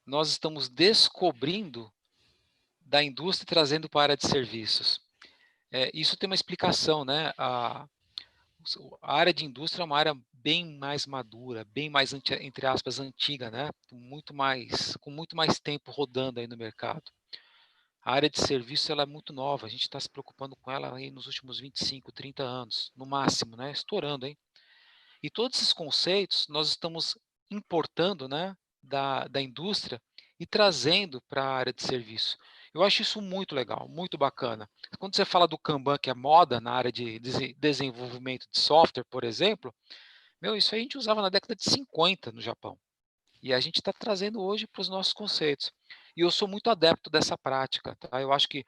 B: Nós estamos descobrindo da indústria e trazendo para a área de serviços. Isso tem uma explicação, né? A área de indústria é uma área bem mais madura, bem mais, entre aspas, antiga, né? Com muito mais tempo rodando aí no mercado. A área de serviço ela é muito nova, a gente está se preocupando com ela aí nos últimos 25, 30 anos, no máximo, né? Estourando, hein? E todos esses conceitos nós estamos importando, né, da indústria e trazendo para a área de serviço. Eu acho isso muito legal, muito bacana. Quando você fala do Kanban, que é moda na área de desenvolvimento de software, por exemplo, isso aí a gente usava na década de 50 no Japão. E a gente está trazendo hoje para os nossos conceitos. E eu sou muito adepto dessa prática. Tá? Eu acho que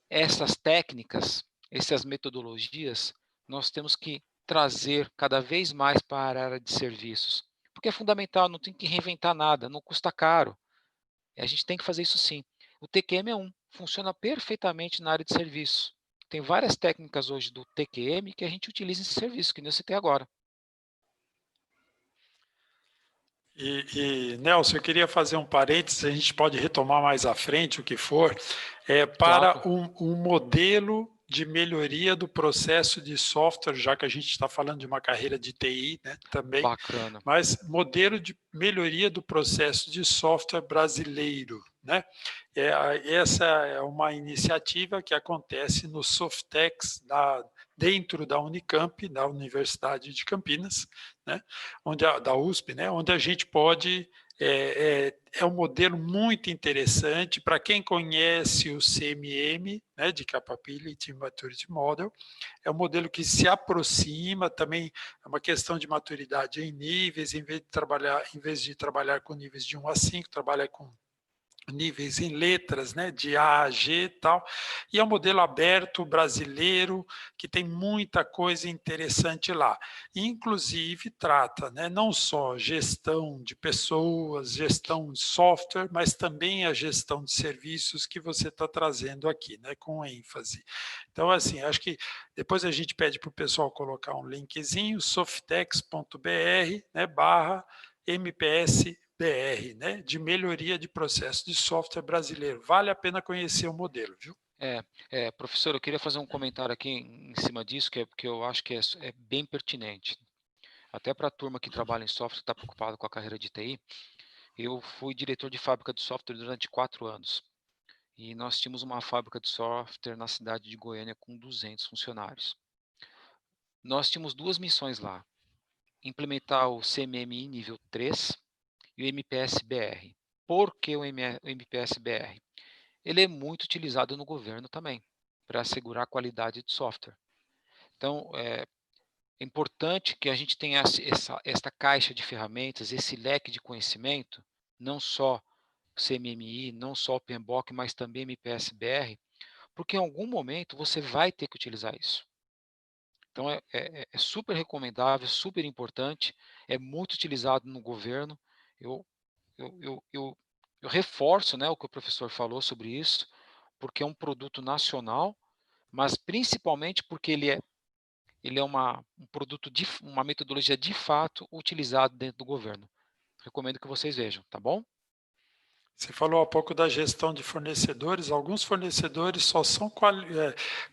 B: essas técnicas, essas metodologias, nós temos que trazer cada vez mais para a área de serviços. Porque é fundamental, não tem que reinventar nada, não custa caro. A gente tem que fazer isso sim. O TQM é funciona perfeitamente na área de serviço. Tem várias técnicas hoje do TQM que a gente utiliza em serviço, que nem eu citei agora.
A: Nelson, eu queria fazer um parênteses, a gente pode retomar mais à frente o que for, para
B: Claro.
A: um modelo de melhoria do processo de software, já que a gente está falando de uma carreira de TI, né, também,
B: Bacana.
A: mas modelo de melhoria do processo de software brasileiro, né? Essa é uma iniciativa que acontece no Softex, dentro da Unicamp, da Universidade de Campinas, né? Da USP, né? Onde a gente pode é um modelo muito interessante para quem conhece o CMM, né, de Capability Maturity Model. É um modelo que se aproxima, também é uma questão de maturidade em níveis, em vez de trabalhar com níveis de 1 a 5, trabalha com níveis em letras, né, de A a G e tal, e é um modelo aberto brasileiro que tem muita coisa interessante lá. Inclusive trata, né, não só gestão de pessoas, gestão de software, mas também a gestão de serviços que você está trazendo aqui, né, com ênfase. Então, assim, acho que depois a gente pede para o pessoal colocar um linkzinho, softex.br, né, barra MPS BR, né, de melhoria de processo de software brasileiro. Vale a pena conhecer o modelo, viu?
B: Professor, eu queria fazer um comentário aqui em cima disso, que eu acho que é bem pertinente. Até para a turma que trabalha em software, está preocupada com a carreira de TI, eu fui diretor de fábrica de software durante 4 anos. E nós tínhamos uma fábrica de software na cidade de Goiânia com 200 funcionários. Nós tínhamos 2 missões lá: implementar o CMMI nível 3 e o MPS-BR. Por que o MPS-BR? Ele é muito utilizado no governo também, para assegurar a qualidade de software. Então, é importante que a gente tenha esta caixa de ferramentas, esse leque de conhecimento, não só o CMMI, não só o PMBOK, mas também MPS-BR, porque em algum momento você vai ter que utilizar isso. Então, é super recomendável, super importante, é muito utilizado no governo. Eu, eu reforço, né, o que o professor falou sobre isso, porque é um produto nacional, mas principalmente porque ele é um produto, uma metodologia de fato utilizado dentro do governo. Recomendo que vocês vejam, tá bom?
A: Você falou há pouco da gestão de fornecedores. Alguns fornecedores só são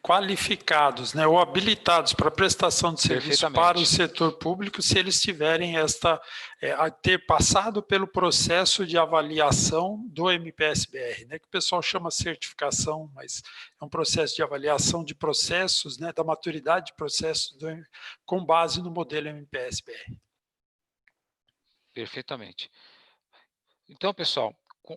A: qualificados, né, ou habilitados para prestação de serviço para o
B: Perfeitamente.
A: setor público se eles tiverem a ter passado pelo processo de avaliação do MPS-BR, né, que o pessoal chama certificação, mas é um processo de avaliação de processos, né, da maturidade de processos com base no modelo MPS-BR.
B: Perfeitamente. Então, pessoal,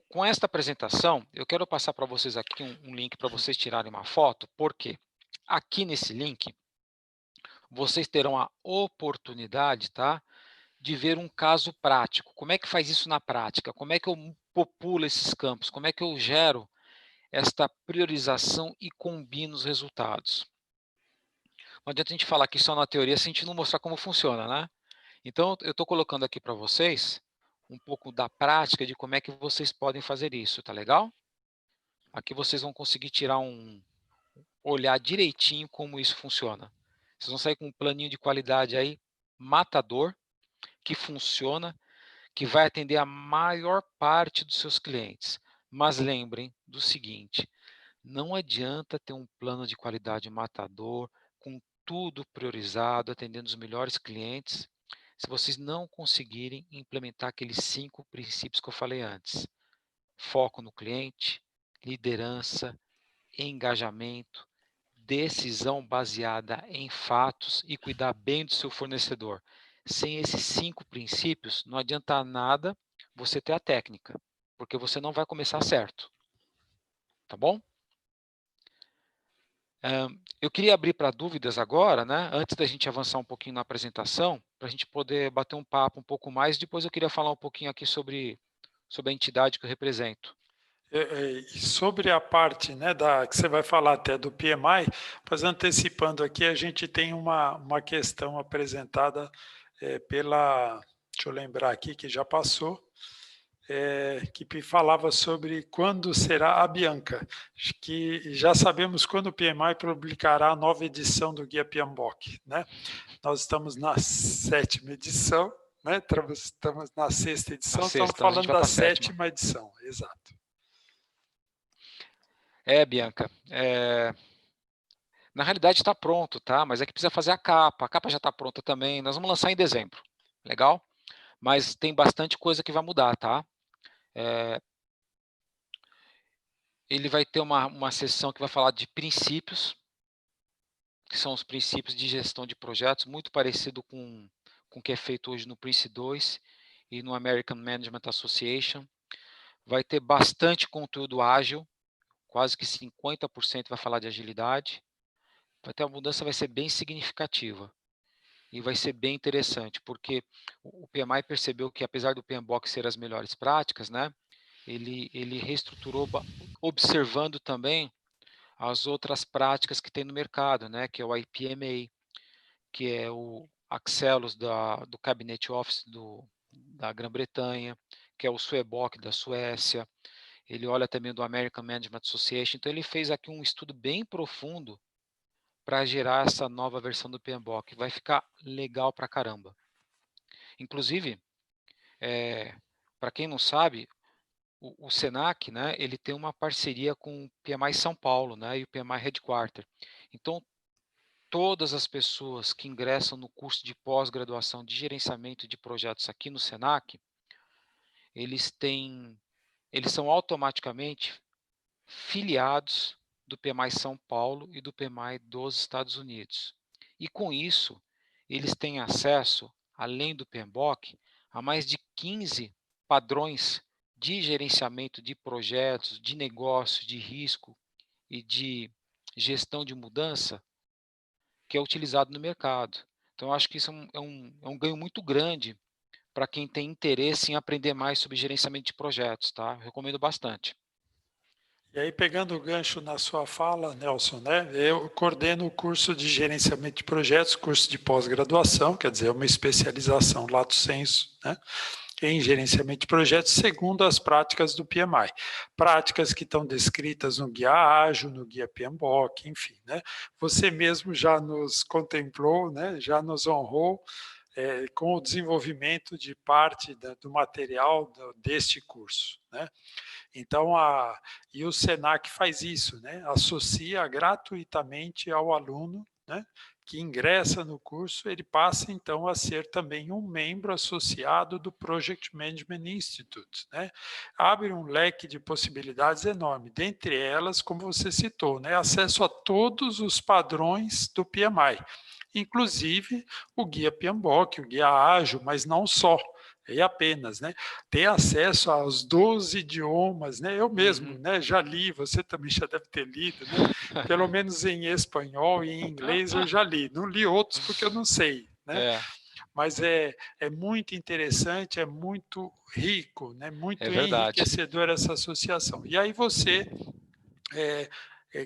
B: com esta apresentação, eu quero passar para vocês aqui um link para vocês tirarem uma foto, porque aqui nesse link vocês terão a oportunidade, tá, de ver um caso prático. Como é que faz isso na prática? Como é que eu populo esses campos? Como é que eu gero esta priorização e combino os resultados? Não adianta a gente falar aqui só na teoria se a gente não mostrar como funciona, né? Então, eu estou colocando aqui para vocês um pouco da prática de como é que vocês podem fazer isso, tá legal? Aqui vocês vão conseguir tirar olhar direitinho como isso funciona. Vocês vão sair com um planinho de qualidade aí matador, que funciona, que vai atender a maior parte dos seus clientes. Mas lembrem do seguinte: não adianta ter um plano de qualidade matador, com tudo priorizado, atendendo os melhores clientes, se vocês não conseguirem implementar aqueles 5 princípios que eu falei antes: foco no cliente, liderança, engajamento, decisão baseada em fatos e cuidar bem do seu fornecedor. Sem esses 5 princípios, não adianta nada você ter a técnica, porque você não vai começar certo, tá bom? Eu queria abrir para dúvidas agora, né, antes da gente avançar um pouquinho na apresentação, para a gente poder bater um papo um pouco mais, depois eu queria falar um pouquinho aqui sobre a entidade que eu represento.
A: E sobre a parte, né, que você vai falar até do PMI, mas antecipando aqui, a gente tem uma questão apresentada deixa eu lembrar aqui que já passou, que falava sobre quando será a Bianca, que já sabemos quando o PMI publicará a nova edição do Guia PMBOK, né? Nós estamos na 7ª edição, né? Estamos na 6ª
B: Na
A: edição, estamos
B: sexta, a gente
A: falando
B: vai
A: da
B: para a sétima.
A: 7ª edição, exato.
B: Bianca, na realidade está pronto, tá? Mas é que precisa fazer a capa já está pronta também, nós vamos lançar em dezembro, legal? Mas tem bastante coisa que vai mudar, tá? Ele vai ter uma sessão que vai falar de princípios, que são os princípios de gestão de projetos, muito parecido com o que é feito hoje no Prince 2 e no American Management Association. Vai ter bastante conteúdo ágil, quase que 50% vai falar de agilidade. Vai ter uma mudança, vai ser bem significativa. E vai ser bem interessante, porque o PMI percebeu que, apesar do PMBOK ser as melhores práticas, né, ele reestruturou observando também as outras práticas que tem no mercado, né, que é o IPMA, que é o Axelos do Cabinet Office da Grã-Bretanha, que é o SUEBOC da Suécia. Ele olha também do American Management Association. Então ele fez aqui um estudo bem profundo para gerar essa nova versão do PMBOK. Vai ficar legal pra caramba. Inclusive, para quem não sabe, o Senac, né, ele tem uma parceria com o PMI São Paulo, né, e o PMI Headquarter. Então, todas as pessoas que ingressam no curso de pós-graduação de gerenciamento de projetos aqui no Senac, eles são automaticamente filiados do PMI São Paulo e do PMI dos Estados Unidos. E com isso, eles têm acesso, além do PMBOK, a mais de 15 padrões de gerenciamento de projetos, de negócios, de risco e de gestão de mudança que é utilizado no mercado. Então, eu acho que isso é um ganho muito grande para quem tem interesse em aprender mais sobre gerenciamento de projetos, tá? Eu recomendo bastante.
A: E aí, pegando o gancho na sua fala, Nelson, né? Eu coordeno o curso de gerenciamento de projetos, curso de pós-graduação, quer dizer, uma especialização lato sensu, né? Em gerenciamento de projetos, segundo as práticas do PMI. Práticas que estão descritas no Guia Ágil, no Guia PMBOK, enfim, né? Você mesmo já nos contemplou, né? Já nos honrou com o desenvolvimento de parte do material deste curso, né? Então, e o Senac faz isso, né? Associa gratuitamente ao aluno, né? Que ingressa no curso, ele passa então a ser também um membro associado do Project Management Institute, né? Abre um leque de possibilidades enorme, dentre elas, como você citou, né? Acesso a todos os padrões do PMI, inclusive o guia PMBOK, o guia ágil, mas não só, e apenas, né? Ter acesso aos 12 idiomas, né? Eu mesmo,
B: Uhum.
A: né? Já li, você também já deve ter lido, né? Pelo menos em espanhol e em inglês eu já li. Não li outros porque eu não sei, né?
B: É,
A: Mas é muito interessante, é muito rico, né?
B: é
A: Muito
B: verdade.
A: enriquecedor essa associação. E aí você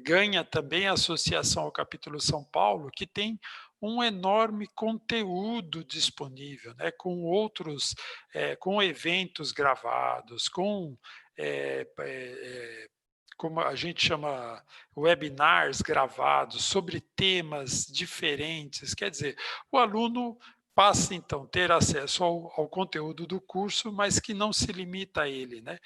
A: ganha também a associação ao capítulo São Paulo, que tem um enorme conteúdo disponível, né, com outros, com eventos gravados, com como a gente chama, webinars gravados sobre temas diferentes. Quer dizer, o aluno passa então a ter acesso ao conteúdo do curso, mas que não se limita a ele, né?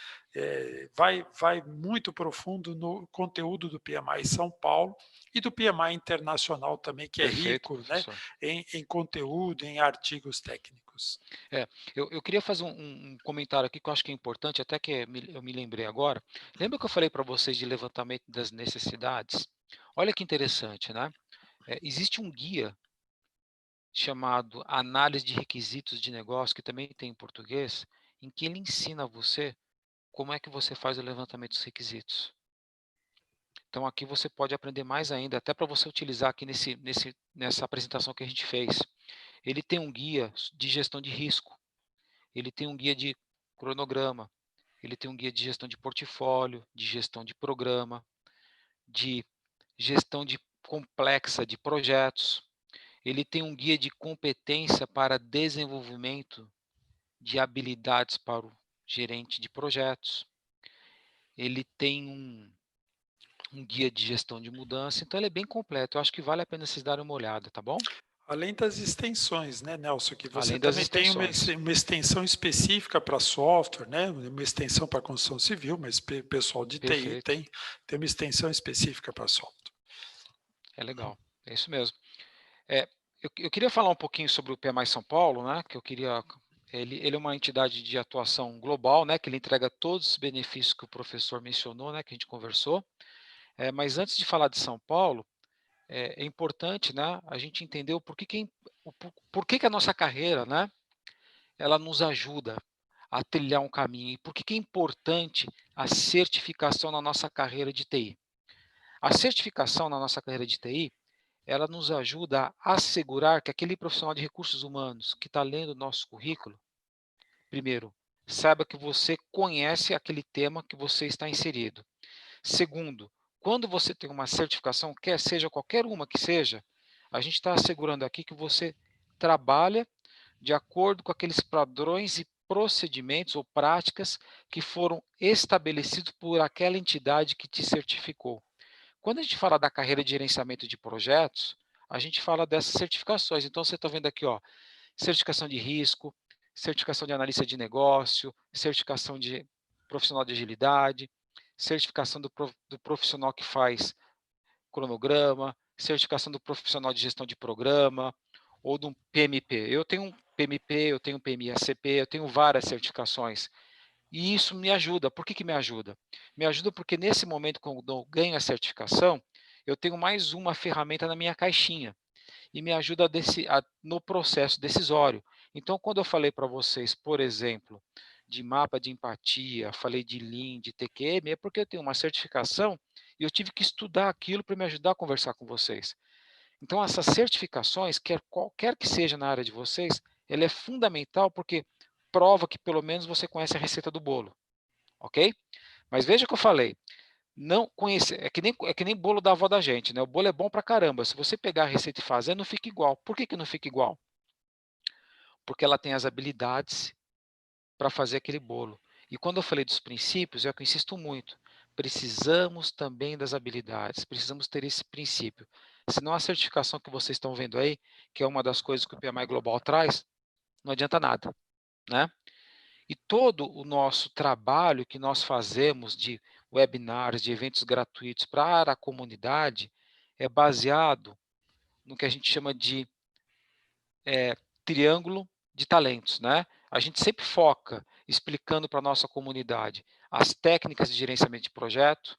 A: Vai muito profundo no conteúdo do PMI São Paulo e do PMI Internacional também, que é
B: Perfeito,
A: rico, né,
B: professor.
A: em conteúdo, em artigos técnicos.
B: É, eu queria fazer um comentário aqui que eu acho que é importante, até que eu me lembrei agora. Lembra que eu falei para vocês de levantamento das necessidades? Olha que interessante, né? Existe um guia chamado Análise de Requisitos de Negócio, que também tem em português, em que ele ensina você como é que você faz o levantamento dos requisitos. Então aqui você pode aprender mais ainda, até para você utilizar aqui nessa apresentação que a gente fez. Ele tem um guia de gestão de risco, ele tem um guia de cronograma, ele tem um guia de gestão de portfólio, de gestão de programa, de gestão complexa de projetos. Ele tem um guia de competência para desenvolvimento de habilidades para o gerente de projetos. Ele tem um guia de gestão de mudança, então ele é bem completo. Eu acho que vale a pena vocês darem uma olhada, tá bom?
A: Além das extensões, né, Nelson, que você
B: Além das
A: também tem
B: extensões.
A: uma extensão específica para software, né, uma extensão para construção civil, mas o pessoal de TI
B: Perfeito.
A: tem uma extensão específica para software.
B: É legal. É isso mesmo. É, eu queria falar um pouquinho sobre o PMI São Paulo, né? Que eu queria. Ele é uma entidade de atuação global, né? Que ele entrega todos os benefícios que o professor mencionou, né? Que a gente conversou. Mas antes de falar de São Paulo, é importante, né? A gente entender o porquê que a nossa carreira, né? Ela nos ajuda a trilhar um caminho e por que é importante a certificação na nossa carreira de TI. A certificação na nossa carreira de TI ela nos ajuda a assegurar que aquele profissional de recursos humanos que está lendo o nosso currículo, primeiro, saiba que você conhece aquele tema que você está inserido. Segundo, quando você tem uma certificação, quer seja qualquer uma que seja, a gente está assegurando aqui que você trabalha de acordo com aqueles padrões e procedimentos ou práticas que foram estabelecidos por aquela entidade que te certificou. Quando a gente fala da carreira de gerenciamento de projetos, a gente fala dessas certificações. Então, você está vendo aqui, ó, certificação de risco, certificação de analista de negócio, certificação de profissional de agilidade, certificação do profissional que faz cronograma, certificação do profissional de gestão de programa, ou de um PMP. Eu tenho um PMP, eu tenho um PMI-ACP, eu tenho várias certificações. E isso me ajuda. Por que que me ajuda? Me ajuda porque nesse momento, quando eu ganho a certificação, eu tenho mais uma ferramenta na minha caixinha e me ajuda no processo decisório. Então, quando eu falei para vocês, por exemplo, de mapa de empatia, falei de Lean, de TQM, é porque eu tenho uma certificação e eu tive que estudar aquilo para me ajudar a conversar com vocês. Então, essas certificações, qualquer que seja na área de vocês, ela é fundamental porque prova que pelo menos você conhece a receita do bolo, ok? Mas veja o que eu falei, não conhecer, é que nem bolo da avó da gente, né? O bolo é bom pra caramba. Se você pegar a receita e fazer, não fica igual. Por que que não fica igual? Porque ela tem as habilidades para fazer aquele bolo. E quando eu falei dos princípios, é o que eu insisto muito. Precisamos também das habilidades, precisamos ter esse princípio. Senão a certificação que vocês estão vendo aí, que é uma das coisas que o PMI Global traz, não adianta nada, né? E todo o nosso trabalho que nós fazemos de webinars, de eventos gratuitos para a comunidade, é baseado no que a gente chama de triângulo de talentos, né? A gente sempre foca explicando para a nossa comunidade as técnicas de gerenciamento de projeto,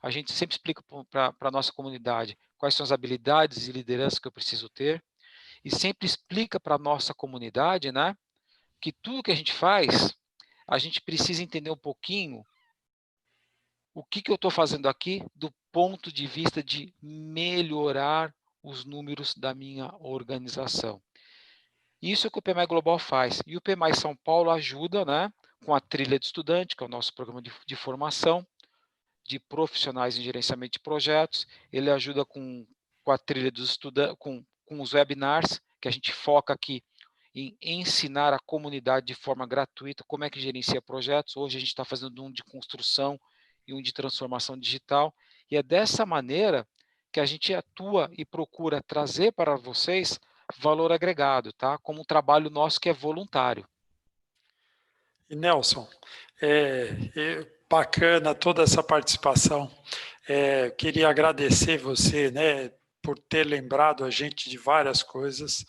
B: a gente sempre explica para a nossa comunidade quais são as habilidades e liderança que eu preciso ter, e sempre explica para a nossa comunidade, né, que tudo que a gente faz, a gente precisa entender um pouquinho o que que eu estou fazendo aqui do ponto de vista de melhorar os números da minha organização. Isso é o que o PMI Global faz. E o PMI São Paulo ajuda, né, com a trilha de estudante, que é o nosso programa de formação de profissionais em gerenciamento de projetos. Ele ajuda com a trilha dos estudantes, com os webinars, que a gente foca aqui em ensinar a comunidade de forma gratuita como é que gerencia projetos. Hoje a gente está fazendo um de construção e um de transformação digital. E é dessa maneira que a gente atua e procura trazer para vocês valor agregado, tá? Como um trabalho nosso que é voluntário.
A: E Nelson, bacana toda essa participação. Queria agradecer você, né, por ter lembrado a gente de várias coisas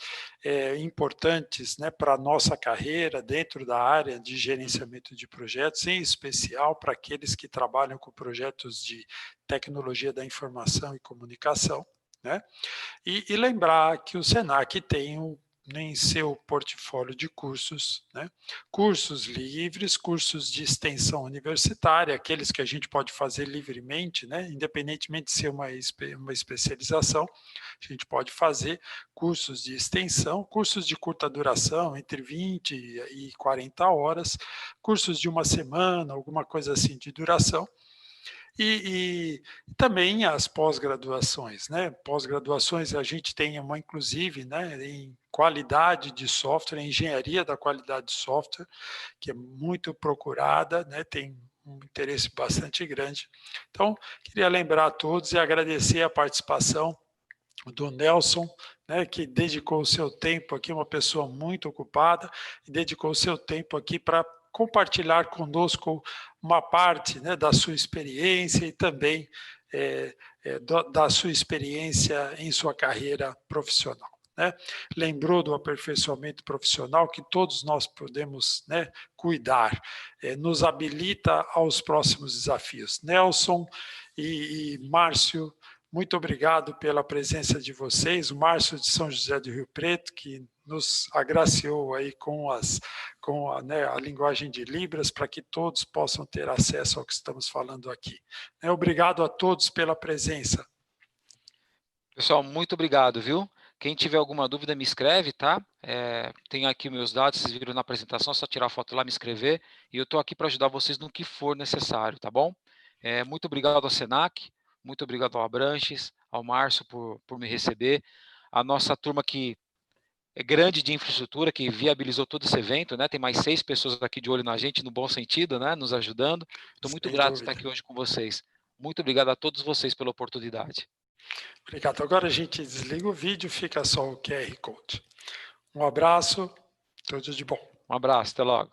A: importantes, né, para a nossa carreira dentro da área de gerenciamento de projetos, em especial para aqueles que trabalham com projetos de tecnologia da informação e comunicação, né? E lembrar que o Senac tem em seu portfólio de cursos, né? Cursos livres, cursos de extensão universitária, aqueles que a gente pode fazer livremente, né? Independentemente de ser uma especialização, a gente pode fazer cursos de extensão, cursos de curta duração, entre 20 e 40 horas, cursos de uma semana, alguma coisa assim de duração, e também as pós-graduações, né? Pós-graduações a gente tem uma, inclusive, né, em qualidade de software, engenharia da qualidade de software, que é muito procurada, né? Tem um interesse bastante grande. Então, queria lembrar a todos e agradecer a participação do Nelson, né, que dedicou o seu tempo aqui, uma pessoa muito ocupada, e dedicou o seu tempo aqui para compartilhar conosco uma parte, né, da sua experiência e também da sua experiência em sua carreira profissional. Né? Lembrou do aperfeiçoamento profissional que todos nós podemos, né, cuidar, nos habilita aos próximos desafios. Nelson e Márcio, muito obrigado pela presença de vocês, o Márcio de São José do Rio Preto, que nos agraciou aí com a linguagem de Libras, para que todos possam ter acesso ao que estamos falando aqui. Obrigado a todos pela presença.
B: Pessoal, muito obrigado, viu? Quem tiver alguma dúvida, me escreve, tá? Tem aqui meus dados, vocês viram na apresentação, é só tirar a foto lá, me escrever, e eu estou aqui para ajudar vocês no que for necessário, tá bom? Muito obrigado ao Senac, muito obrigado ao Abranches, ao Márcio por me receber, a nossa turma que é grande de infraestrutura, que viabilizou todo esse evento, né? Tem mais 6 pessoas aqui de olho na gente, no bom sentido, né? Nos ajudando. Estou muito
A: Sem
B: grato de estar
A: dúvida.
B: aqui hoje com vocês. Muito obrigado a todos vocês pela oportunidade.
A: Obrigado. Agora a gente desliga o vídeo, fica só o QR Code. Um abraço, tudo de bom.
B: Um abraço, até logo.